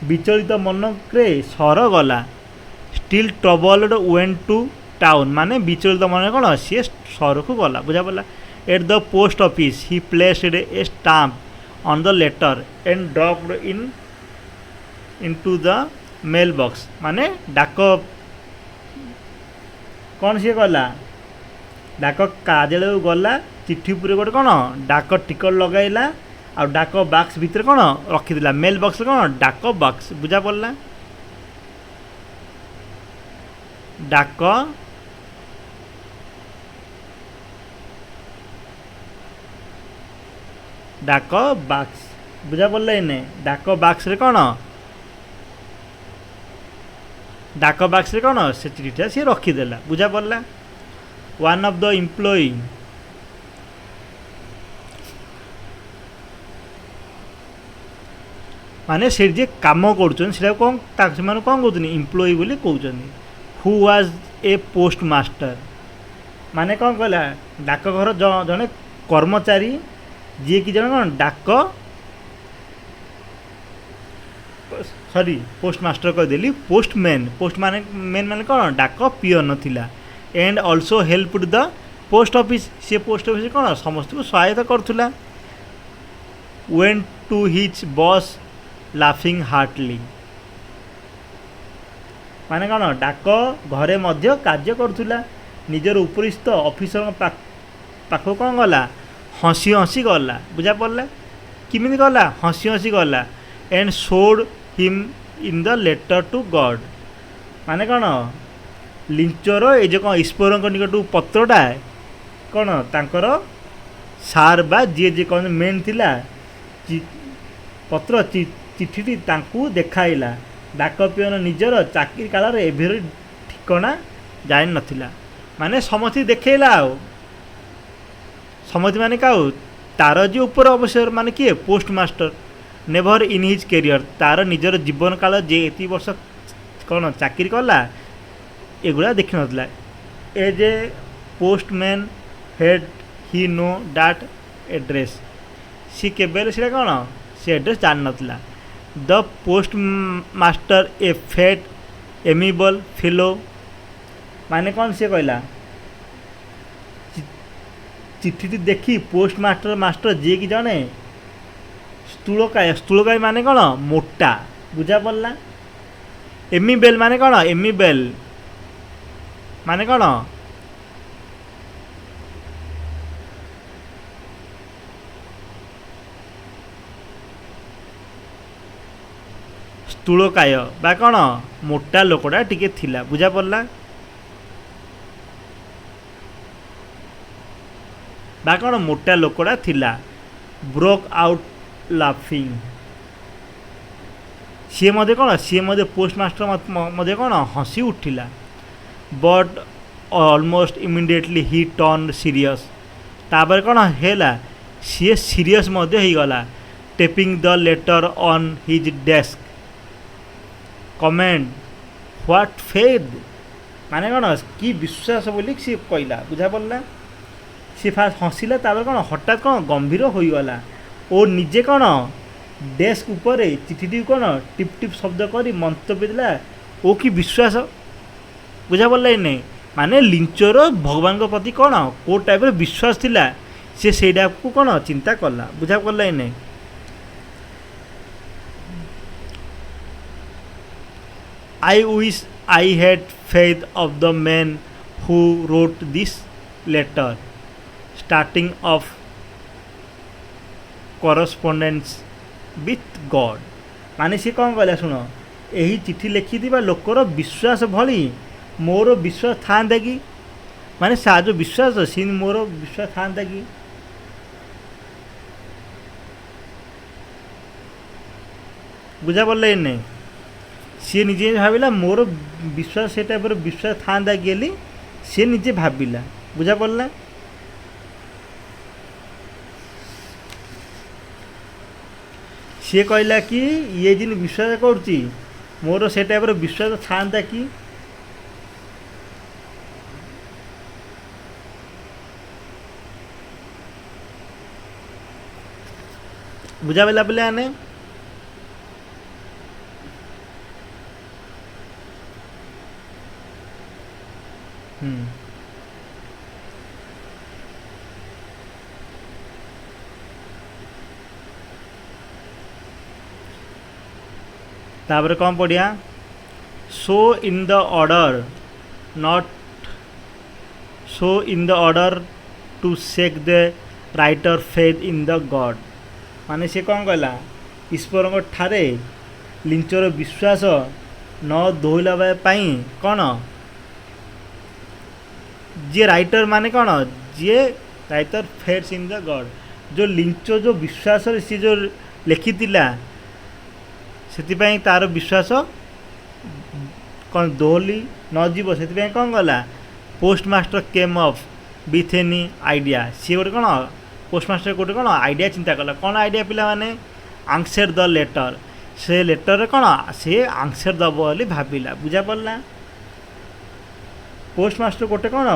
विचलित मनरे सर गला still troubled went to town माने विचलित मन कौन सी सर को गला बुझा पड़ा at the post office he placed a stamp on the letter and dropped into the mail box माने डाक कौन सी गला डाक कार्यालय गला चिठी पूरे गोटे कौन डाक टिकट लगाइला आ डाक बॉक्स भितर कौन रखीदेला मेल बॉक्स कौन डाक बॉक्स बुझा पड़ला डाक डाक बॉक्स बुझा पड़ला इने डाक बॉक्स रे कौन डाक बॉक्स रे कौन से चिठीटा सी रखीदेला बुझा पड़ला वन ऑफ द एम्प्लॉई माने से जे काम कर कौन कौन कहते एम्प्लॉई बोली कहते who was a post master माने कौन कहला डाकघर जड़े कर्मचारी जी कि जन कौन डाक सॉरी पोस्ट मास्टर कहदेली पोस्टमैन माने कौन डाक पियन थिला and also helped the post office सी पोस्ट ऑफिस कौन समस्त को सहायता करुला went to his boss laughing heartily माने कौन डाक घरे मध्य कार्य करुला निजर उपरिस्थ ऑफिसर पाख कौन गला हसी हसी गला बुझा पड़ला किमिति गला हसी हसी गला and showed him in the letter to god माने कौन लिंचर ये जो कौन ईश्वर निकट पत्रटा कौन तांकर सार बा जी कौन मेन थिला पत्र चिठी तांकू देखाइला डाक पियन निजर चाकरी काल एभर ठिकना जान नथिला माने समस्ती देखला आउ समस्ती माने का तार जी ऊपर अवश्य माने किए post master never in his career, ତାର ନିଜର ଜୀବନ କାଳ ଯେ ଏତିକି ବର୍ଷ କ'ଣ ଚାକିରି କଲା ଏଗୁଡ଼ା ଦେଖିନଥିଲା। As a postman had he know that address, ସି କେବେ ସେଇଟା କ'ଣ ସେ ଆଡ୍ରେସ୍ ଜାଣିନଥିଲା। The post master a fat amiable fellow, ମାନେ କ'ଣ ସେ କହିଲା ଚିଠିଟି ଦେଖି ପୋଷ୍ଟ ମାଷ୍ଟର ଯିଏକି ଜଣେ ସ୍ଥୂଳକାୟ ମାନେ କ'ଣ ମୋଟା, ବୁଝା ପଡ଼ିଲା। ଏମିବେଲ୍ ମାନେ କ'ଣ, ଏମିବେଲ୍ ମାନେ କ'ଣ ସ୍ଥୂଳକାୟ ବା କ'ଣ ମୋଟା ଲୋକଟା ଟିକେ ଥିଲା, ବୁଝା ପଡ଼ିଲା। ବା କ'ଣ ମୋଟା ଲୋକଟା ଥିଲା। ବ୍ରୋକ୍ ଆଉଟ୍ ଲାଫିଂ, ସିଏ ମଧ୍ୟ ପୋଷ୍ଟ ମାଷ୍ଟର ମଧ୍ୟ କ'ଣ ହସି ଉଠିଲା। But almost immediately Hi turn serious, ତାପରେ କ'ଣ ହେଲା ସିଏ ସିରିୟସ୍ ମଧ୍ୟ ହେଇଗଲା। Tapping the letter on his desk, comment what faith, ମାନେ କ'ଣ କି ବିଶ୍ୱାସ ବୋଲି ସିଏ କହିଲା, ବୁଝା ପଡ଼ିଲା। ସିଏ ଫାଷ୍ଟ ହସିଲା, ତାପରେ କ'ଣ ହଠାତ୍ କ'ଣ ଗମ୍ଭୀର ହୋଇଗଲା ଓ ନିଜେ କ'ଣ ଡେସ୍କ ଉପରେ ଚିଠିଟିକୁ କ'ଣ ଟିପ୍ ଟିପ୍ ଶବ୍ଦ କରି ମନ୍ତବ୍ୟ ଦେଲା। ଓ କି ବିଶ୍ୱାସ, ବୁଝା ପଡ଼ିଲା କି ନାହିଁ। ମାନେ ଲିଞ୍ଚର ଭଗବାନଙ୍କ ପ୍ରତି କ'ଣ କେଉଁ ଟାଇପ୍ର ବିଶ୍ୱାସ ଥିଲା, ସେ ସେଇଟାକୁ କ'ଣ ଚିନ୍ତା କଲା, ବୁଝା ପଡ଼ିଲା କି ନାହିଁ। I wish I had faith of the man who wrote this letter, starting of correspondence with God, ମାନେ ସେ କ'ଣ କହିଲା ଶୁଣ, ଏହି ଚିଠି ଲେଖିଥିବା ଲୋକର ବିଶ୍ୱାସ ଭଳି ମୋର ବିଶ୍ୱାସ ଥାନ୍ତା କି, ମାନେ ସାହାଯ୍ୟ ବିଶ୍ୱାସ ସେ ମୋର ବିଶ୍ୱାସ ଥାନ୍ତା କି। ବୁଝା ପଡ଼ିଲା କି ନାହିଁ। ସିଏ ନିଜେ ଭାବିଲା ମୋର ବିଶ୍ୱାସ ସେ ଟାଇପ୍ର ବିଶ୍ୱାସ ଥାନ୍ତା କି ବୋଲି ସିଏ ନିଜେ ଭାବିଲା, ବୁଝା ପଡ଼ିଲା। ସିଏ କହିଲା କି ଇଏ ଯିଏ ବିଶ୍ୱାସ କରୁଛି ମୋର ସେ ଟାଇପ୍ର ବିଶ୍ୱାସ ଥାନ୍ତା କି। ବୁଝା ପଡ଼ିଲା ପିଲାମାନେ। ତାପରେ କ'ଣ ପଢ଼ିଆ, so in the order to save the writer faith in the god, ମାନେ ସେ କ'ଣ କହିଲା ଈଶ୍ୱରଙ୍କ ଠାରେ ଲିଞ୍ଚର ବିଶ୍ୱାସ ନ ଦୋହଲା ପାଇଁ କ'ଣ ଯିଏ ରାଇଟର ମାନେ କ'ଣ ଯିଏ ରାଇଟର ଫେଥ୍ ଇନ୍ ଦ ଗଡ୍, ଯେଉଁ ଲିଞ୍ଚ ଯେଉଁ ବିଶ୍ୱାସରେ ସିଏ ଯେଉଁ ଲେଖିଥିଲା ସେଥିପାଇଁ ତା'ର ବିଶ୍ୱାସ କ'ଣ ଦୋହଲି ନ ଯିବ, ସେଥିପାଇଁ କ'ଣ କଲା ପୋଷ୍ଟ ମାଷ୍ଟର କେମ୍ ଅଫ୍ ବିଥ୍ ଏନି ଆଇଡ଼ିଆ, ସିଏ ଗୋଟେ କ'ଣ ପୋଷ୍ଟ ମାଷ୍ଟର ଗୋଟେ କ'ଣ ଆଇଡ଼ିଆ ଚିନ୍ତା କଲା। କ'ଣ ଆଇଡ଼ିଆ ପିଲାମାନେ, ଆନ୍ସର୍ ଦ ଲେଟର, ସେ ଲେଟରରେ କ'ଣ ସେ ଆନ୍ସର୍ ଦେବ ବୋଲି ଭାବିଲା, ବୁଝା ପଡ଼ିଲା। ପୋଷ୍ଟ ମାଷ୍ଟର ଗୋଟେ କ'ଣ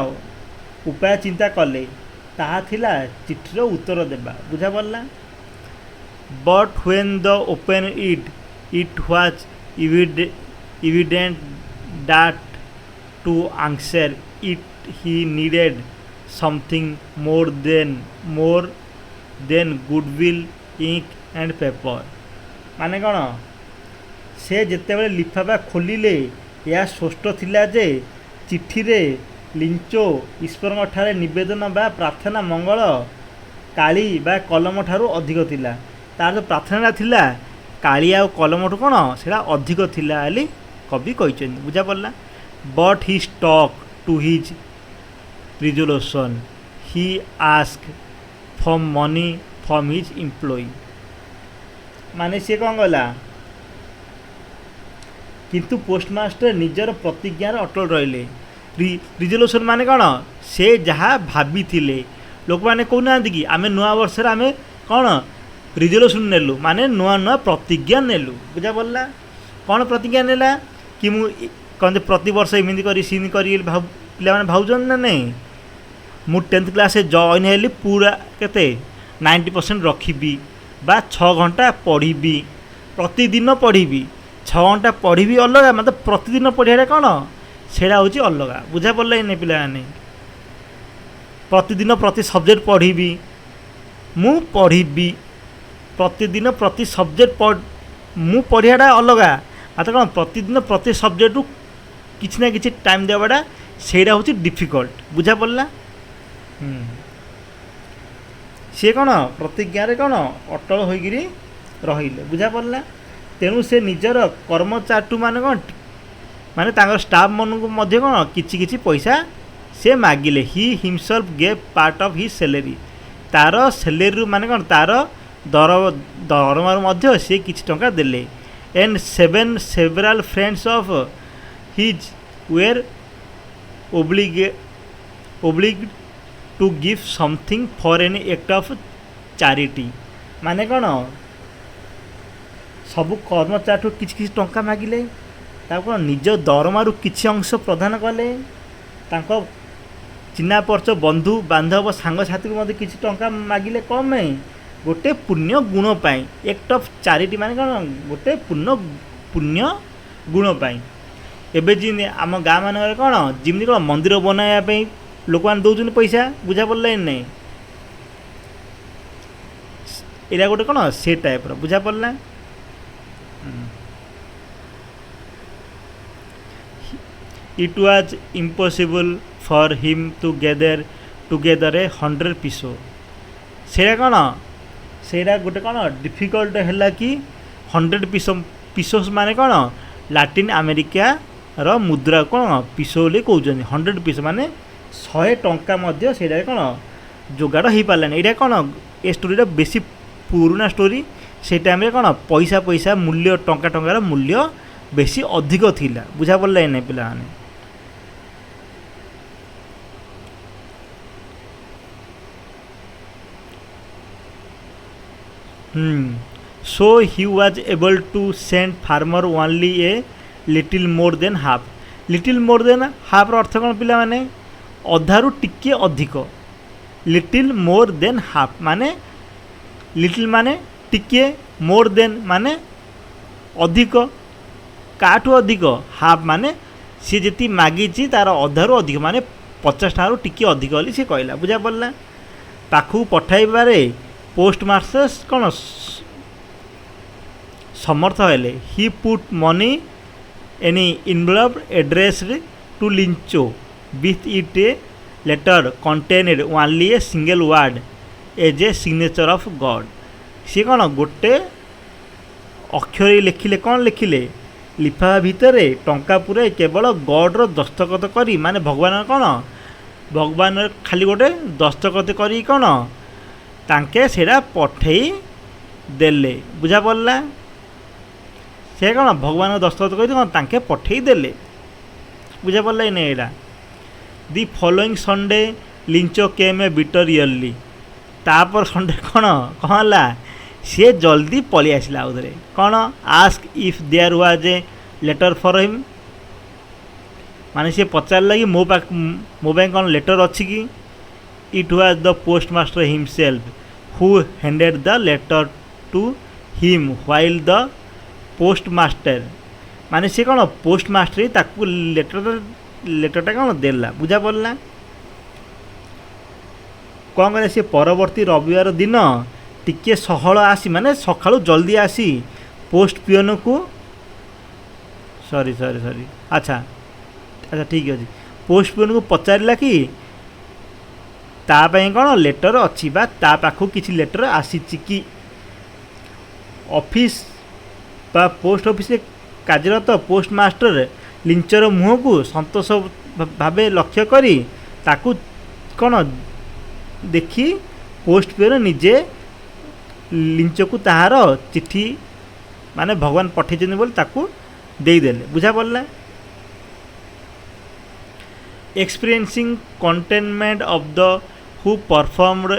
ଉପାୟ ଚିନ୍ତା କଲେ, ତାହା ଥିଲା ଚିଠିର ଉତ୍ତର ଦେବା, ବୁଝା ପଡ଼ିଲା। But when the open it was evident that to answer it he needed something more than goodwill, ink and paper, ମାନେ କ'ଣ ସେ ଯେତେବେଳେ ଲିଫାଫା ଖୋଲିଲେ ଏହା ସ୍ପଷ୍ଟ ଥିଲା ଯେ ଚିଠିରେ ଲିଞ୍ଚୋ ଈଶ୍ୱରଙ୍କ ଠାରେ ନିବେଦନ ବା ପ୍ରାର୍ଥନା ମଙ୍ଗଳ କାଳି ବା କଲମ ଠାରୁ ଅଧିକ ଥିଲା। ତାର ଯେଉଁ ପ୍ରାର୍ଥନାଟା ଥିଲା କାଳି ଆଉ କଲମଠୁ କ'ଣ ସେଇଟା ଅଧିକ ଥିଲା ବୋଲି କବି କହିଛନ୍ତି, ବୁଝା ପଡ଼ିଲା। But Hi stock to his resolution, Hi ask for money from his employee, ମାନେ ସେ କ'ଣ କଲା କିନ୍ତୁ ପୋଷ୍ଟମାଷ୍ଟର ନିଜର ପ୍ରତିଜ୍ଞାରେ ଅଟଳ ରହିଲେ। ରିଜୋଲ୍ୟୁସନ୍ ମାନେ କ'ଣ ସେ ଯାହା ଭାବିଥିଲେ, ଲୋକମାନେ କହୁନାହାନ୍ତି କି ଆମେ ନୂଆ ବର୍ଷରେ ଆମେ କ'ଣ रिजोल्यूशन नेलु माने नुआ नुआ प्रतिज्ञा नेलु बुझा पड़ला कौन प्रतिज्ञा नेला कि मु कहते प्रति वर्ष एमती करी सीन करी पिला माने भावुन ना नहीं मु 10th क्लास जॉइन हेली पूरा केते 90% रखी बा 6 घंटा पढ़ी प्रतिदिन पढ़ी 6 घंटा पढ़ी अलग मतलब प्रतिदिन पढ़िया कौन सेटा हूँ अलग बुझा पड़ला नहीं पिला प्रतिदिन प्रति सब्जेक्ट पढ़ी मु पढ़ी प्रतिदिन प्रति सब्जेक्ट मु पढ़ियाटा अलग मतलब कौन प्रतिदिन प्रति सब्जेक्ट किसी ना कि टाइम देवाटा सेटा हूँ डिफिकल्ट बुझा पड़ला सी कौन प्रतिज्ञा कौन अटल होकर रहिले बुझा पड़ला तेणु से निजर कर्मचारी मान कौन माने तांकर स्टाफ मन को मध्य कौन किछि पैसा से मागिले he himself gave part of his salary तार सैलरी माने कौन तार दरमार मध्य से किछि टंका देले and several friends of his were obliged to give something for an act of charity माने कौन सबू कर्मचारी किछि टंका मागिले कौन निज दरमारू किछि अंश प्रदान कले चिन्हा परच बंधु बांधव सांग साथी को मध्य किछि टंका मागिले कम में गोटे पुण्य गुण पाई एक्ट ऑफ चैरिटी माने कौन गोटे पुण्य गुण पाई एबे जी आम गाँ मान कौन जमी कौन मंदिर बनाया लोक मैंने दौरान पैसा बुझा पड़ला नहीं यहाँ गोटे कौन से टाइप बुझा पड़ला it was impossible for him to gather together 100 pesos से कौन से गोटे कौन डिफिकल्ट है कि 100 पिसोस माने कौन लैटिन अमेरिका रो मुद्रा कौन पिसो बोली कहते 100 पिसो माने 100 टंका मध्य से कौन जोगाड़ हो पारानी यहाँ कौन ए स्टोरीटा बेसी पुराना स्टोरी से टाइम कौन पैसा पैसा मूल्य टंका टंकार मूल्य बेसी अधिक थिला बुझा पड़ला नहीं पिला माने so he was able to send farmer only a little more than half अर्थ कौन पिला माने अधारू टिके अधिक लिटिल मोर देन हाफ माने लिटिल माने टिके मोर देन माने अधिक काठू अधिक हाफ माने सी जी मागी तार अधारू अधिक माने 50 टू टिके अधिक बोली सी कहला बुझा पड़ला पाखु पठाइबारे पोस्ट मास्टर कौन समर्थ हेले he put money any envelope addressed to Lencho with it a letter contained only a single word as a signature of God सी कौन गोटे अक्षर लिखिले कौन लिखिले लिफाफा भितर टंका पूरे केवल गॉड रो दस्तखत करी माने भगवान कौन भगवान खाली गोटे दस्तखत करी कौन तांके सेटा पठेई देले बुझा पड़ला से कौन भगवान दस्तखत कर कौन तांके पठेई देले बुझा पड़ला नहीं यहाँ the following Sunday Lencho came a bitter early तापर संडे कौन कहला सी जल्दी पलि आसला आउे कौन ask if there was a letter for him माने सी पचारा कि मो कौन लेटर अच्छी कि it was the post master himself who handed the letter to him while the post master माने सी कौन पोस्ट मास्टर ताकू लेटरटा कौन देला बुझा पड़ला कौन करे सी परवर्ती रविवार दिन टिके सहल आसी माने सकाळु जल्दी आसी पोस्ट पियन को सॉरी अच्छा ठीक अच्छे पोस्ट पियन को पचारा कि तापाई कौन लेटर अच्छी बा ता पाखु किसी लेटर आसी कि ऑफिस बा पोस्ट ऑफिस कार्यरत पोस्ट मास्टर लिंचर मुह को संतोष भाव लक्ष्य करी ताकू कौन देखी पोस्ट पियर निजे लिंच को ताहार चिट्ठी माने भगवान पठे बोली ताकू देदेले बुझा पड़ला experiencing contentment of the who performed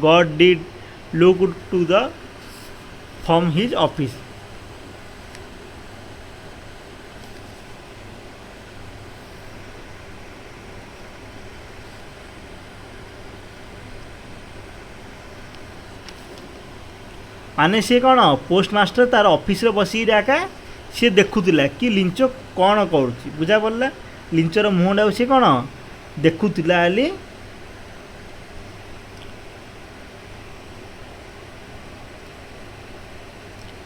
God did looked to the from his office. माने सी कौन पोस्टमास्टर तार ऑफिस रे बसी एका सी देखुला कि लिंच कौन कर बुझा पड़ा लिंचर मुहटा सी कौन देखुला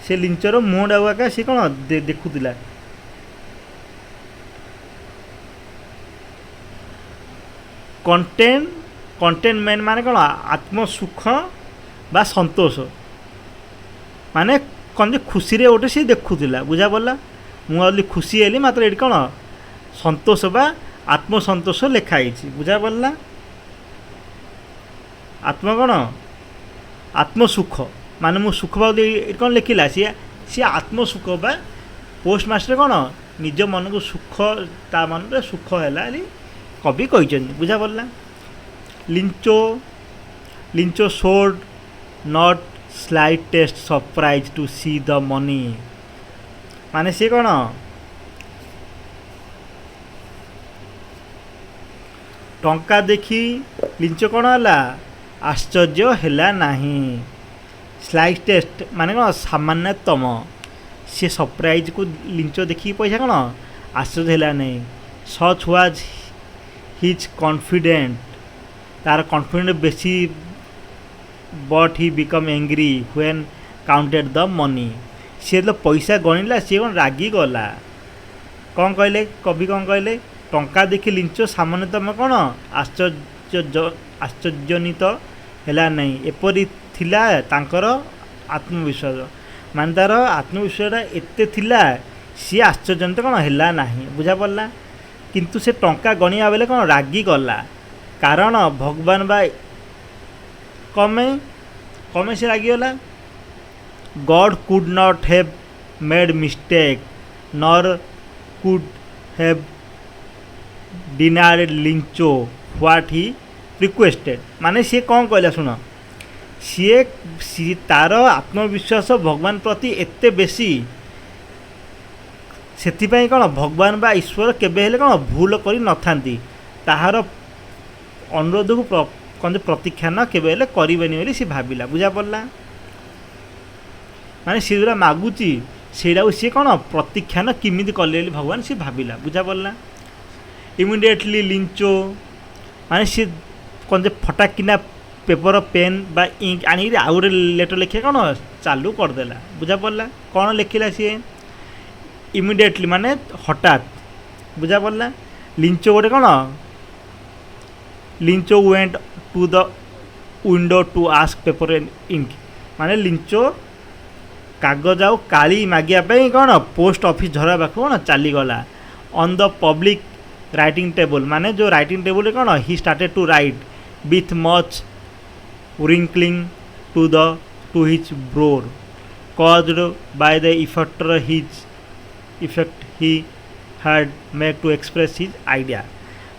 से लिंचर मुहटा एका सी कौन देखुला कंटेनमेंट माने कौन आत्मसुख बा संतोष माने कौन खुशी रे गोटे सी देखुला बुझा पड़ा मुझे खुशी हेली मात्र ये कौन संतोष बा आत्मसंतोष लिखाई बुझा पड़ा आत्म कौन आत्मसुख माने मु सुख पाऊँ कौन लिखिला सी सी आत्मसुख बा पोस्टमास्टर कौन निज मन को सुख ता मन में सुख है कवि कही बुझा पड़ा लिंचो लिंचो showed not slightest surprise to see the money माने सी कौन टंका देखी लिंच कौन है आश्चर्य है नहीं स्लाइटेस्ट माने कौन सामान्यतम सी सरप्राइज को लिंच देखी पैसा कौन आश्चर्य है नहीं सच वाज हिज कॉन्फिडेंट तार कॉन्फिडेंट बेसी but he become angry when counted the money सी तो पैसा गणिला सी कौन रागी गला कौन कहले कवि कौन कहले टंका देखी लिंच सामान्यतम कौन आश्चर्यजनित है नहीं एपरी थिला तांकर आत्मविश्वास मान तार आत्मविश्वास एते थिला सी आश्चर्यजनित कौन है नहीं बुझा पड़ा किंतु से टंका गणिया बेले कौन रागी गला कारण भगवान बा कमे से रागिगला God could not have made mistake nor could have denied Lencho what he requested माने सी कौन कहला शुण सी तार आत्मविश्वास भगवान प्रति एते बेसी से कौन भगवान बा ईश्वर केबे हेले कौन भूल करी नथांती ताहार अनुरोध को कौन प्रतीक्षा केबे हेले करिबेनी बोली सी भाविला बुझा पड़ा माने सी जो मागुची सेटा सी कौन प्रतीक्षा किमिति कले भगवान सी भाविला बुझा पड़ा इमिडिएटली लिंचो माने सी कौन फटाकिना पेपर पेन बा इंक आनी आउ गोटे लेटर लिखे कौन चालू करदेला बुझा पड़ा कौन लिखिला सी इमिडिएटली माने हठात बुझा पड़ा लिंचो गोटे कौन Lencho went to the window to ask paper and ink माने लिंचो कागज आउ काली मागियापाई कौन पोस्ट ऑफिस झरा पाख कौन चलीगला on the public writing table माने जो राइटिंग टेबल कौन he started to write with much wrinkling to his brow caused by the effect he had made to express his idea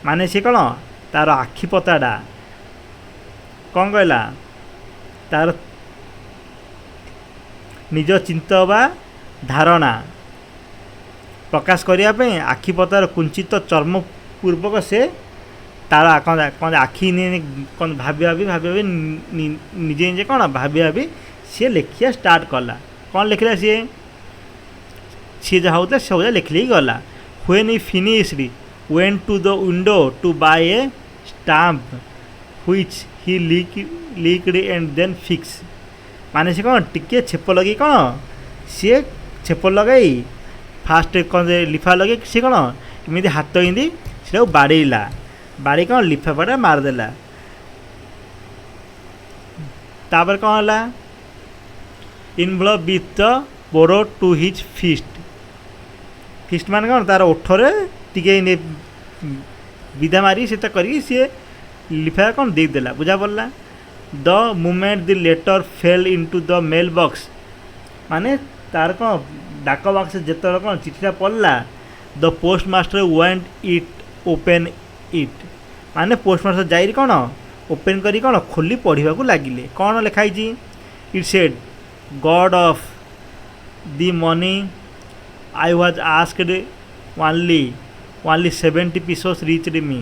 माने से कौन तार आखि पताटा कौन कहला तार निज चिंता बा धारणा प्रकाश करने आखि पतार कुंचित चर्म पूर्वक से तार कौन आखि कौन भाभी निजे निजे कौन भाभी सी लिखिया स्टार्ट कला कौन लिखला सी जहाँ होता सब लिखले ही गला when he finished went to the window to buy a stamp which he licked and then fix माने से कौन टिके छेप लगे कौन सी छेप लगे फास्ट कौन लिफा लगे सी कौन इमती हाथ हिंदी से बाड़ेला बाड़ी कौन लिफाफाटा मारदेला तापर कौन है involve with the borrow to his fist मान कौन तार ओठरे टिके विधा मारी से करी सी लिफा कौन देदेला बुझा पड़ा the moment the letter fell into the mail box माने तार कौन डाक बॉक्स जिते कौन चिठीटा पड़ला the post master want it open it माने पोस्ट मास्टर जाइरी कौन ओपन करी कौन खोली पढ़ा लगिले कौन लिखाई It said, God of the money I was asked only 70 pesos reached me.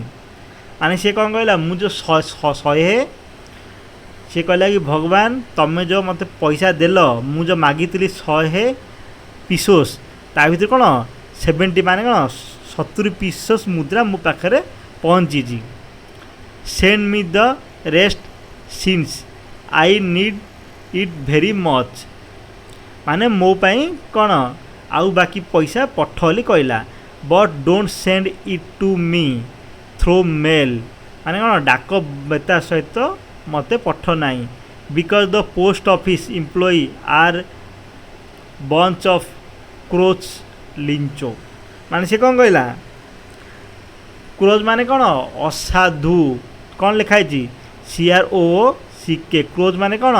ମାନେ ସେ କ'ଣ କହିଲା ମୁଁ ଯେଉଁ ଶହେ ସେ କହିଲା କି ଭଗବାନ ତମେ ଯେଉଁ ମୋତେ ପଇସା ଦେଲ ମୁଁ ଯେଉଁ ମାଗିଥିଲି 100 ପିସୋସ୍ ତା ଭିତରେ କ'ଣ 70 ମାନେ କ'ଣ 70 ପିସୋସ୍ ମୁଦ୍ରା ମୋ ପାଖରେ ପହଞ୍ଚିଛି। Send me the rest since I need it very much. ମାନେ ମୋ ପାଇଁ କ'ଣ ଆଉ ବାକି ପଇସା ପଠ ବୋଲି କହିଲା। But don't send it to me through mail. ମାନେ କ'ଣ ଡାକ ବେତା ସହିତ ମୋତେ ପଠ ନାହିଁ। Because the post office employee are bunch of crooks Lencho. ମାନେ ସେ କ'ଣ କହିଲା କ୍ରୋଚ୍ ମାନେ କ'ଣ ଅସାଧୁ କ'ଣ ଲେଖା ହେଇଛି CROCK। କ୍ରୋଚ୍ ମାନେ କ'ଣ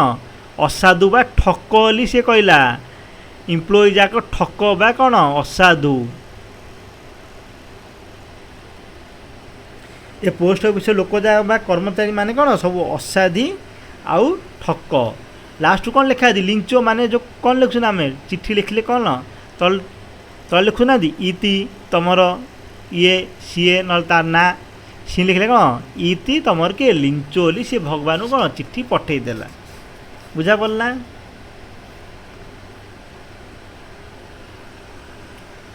ଅସାଧୁ ବା ଠକ ବୋଲି ସେ କହିଲା। ଏମ୍ପ୍ଲୟି ଯାକ ଠକ ବା କ'ଣ ଅସାଧୁ। ଏ ପୋଷ୍ଟ ଅଫିସ୍ ଲୋକ ଯାକ ବା କର୍ମଚାରୀ ମାନେ କ'ଣ ସବୁ ଅସାଧି ଆଉ ଠକ। ଲାଷ୍ଟକୁ କ'ଣ ଲେଖା ଅଛି ଲିଞ୍ଚୋ ମାନେ ଯେଉଁ କ'ଣ ଲେଖୁଛନ୍ତି ଆମେ ଚିଠି ଲେଖିଲେ କ'ଣ ତଳେ ଲେଖୁନାହାନ୍ତି ଇତି ତମର ଇଏ ସିଏ ନହେଲେ ତାର ନାଁ ସିଏ ଲେଖିଲେ କ'ଣ ଇତି ତମର କିଏ ଲିଞ୍ଚୋ ବୋଲି ସେ ଭଗବାନଙ୍କୁ କ'ଣ ଚିଠି ପଠେଇଦେଲା। ବୁଝା ପଡ଼ିଲା।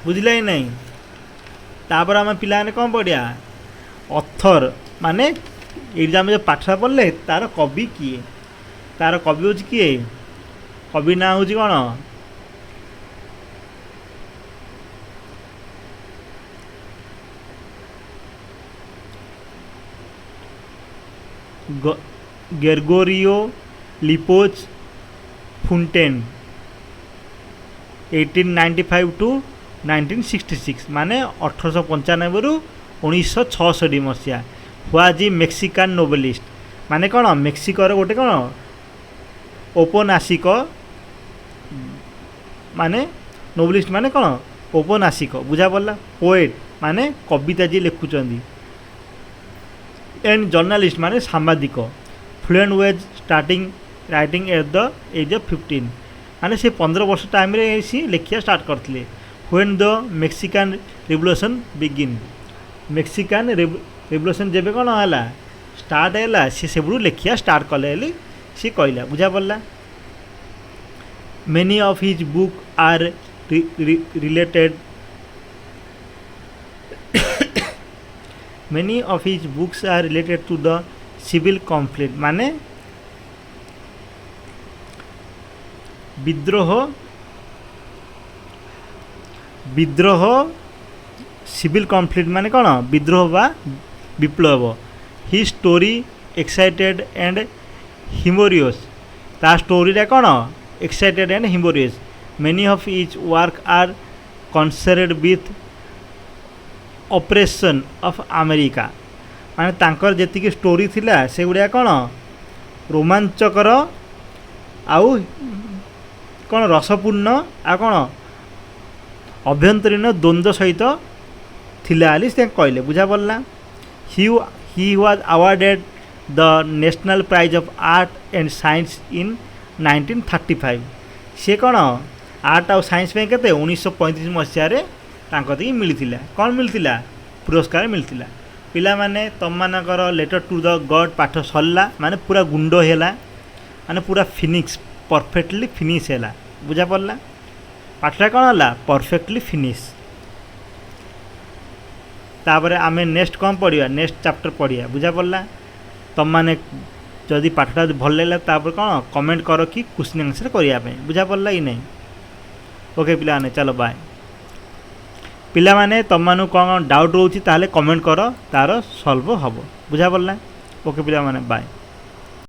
ବୁଝିଲା କି ନାହିଁ। ତାପରେ ଆମେ ପିଲାମାନେ କ'ଣ ପଢ଼ିବା ଅଥର ମାନେ ଏଇଠି ଆମେ ଯେଉଁ ପାଠଟା ପଢ଼ିଲେ ତା'ର କବି କିଏ। ତା'ର କବି ହେଉଛି କିଏ କବି ନାଁ ହେଉଛି କ'ଣ ଗ୍ରେଗୋରିଓ ଲିପୋଜ ଫୁଣ୍ଟେନ୍ 1895 to 1966 ମାନେ 1895ରୁ 1966 ମସିହା। ହୁଆଜ ମେକ୍ସିକାନ୍ ନୋବେଲିଷ୍ଟ ମାନେ କ'ଣ ମେକ୍ସିକୋର ଗୋଟେ କ'ଣ ଔପନ୍ୟାସିକ ମାନେ ନୋବେଲିଷ୍ଟ ମାନେ କ'ଣ ଔପନ୍ୟାସିକ। ବୁଝା ପଡ଼ିଲା। ପୋଏଟ୍ ମାନେ କବିତା ଯିଏ ଲେଖୁଛନ୍ତି। एंड जर्नालिस्ट माने सांबादिक। Fuentes was starting writing at the age of 15 माने से 15 वर्ष टाइम रे सी लेखिया स्टार्ट करथिले। When the Mexican revolution begin Mexican revolution जेबे कोन हला स्टार्ट हैला से सेबुरु लेखिया स्टार्ट कले हली सी कहला। बुझा पड़ला। Many of his book are related Many of his books are related to the civil conflict माने विद्रोह सिविल कॉन्फ्लिक्ट माने कौन विद्रोह बा विप्लव। He story excited and humorous ता स्टोरी रे कौन excited and humorous. Many of his work are concerned with operation of America माने तांकर जेतिकी स्टोरी थिला से गुड़िया कौन रोमांचकर आउ कौन रसपूर्ण आ कौन अभ्यंतरीण द्वंद्व सहित थिला आली से कहले। बुझा पड़ला। He was awarded the national prize of art and science in 1935 से कौन आर्ट और साइंस में केते 1935 मसीह तांकती मिलथिला। कौन मिलथिला पुरस्कार मिलथिला। पिला माने तम मानकर लेटर टू द गॉड पाठ सरला माने पूरा गुंड हैला माने पूरा फिनिक्स परफेक्टली फिनिश हैला। बुझा पड़ला। पाठटा कौन हला परफेक्टली फिनिश। तापरे आमे नेक्स्ट कौन पढ़िया नेक्स्ट चैप्टर पढ़िया। बुझा पड़ला। तम माने जदि पाठटा भल लागला तापर कौन कमेंट करो कि क्वेश्चन आंसर करिया पे। बुझा पड़ला कि नहीं। ओके पिला माने चलो बाय। पिला माने तम मानु कौन डाउट रोची ताले कमेंट करो तार सॉल्व हबो। बुझा पड़ला। ओके पिला माने बाय।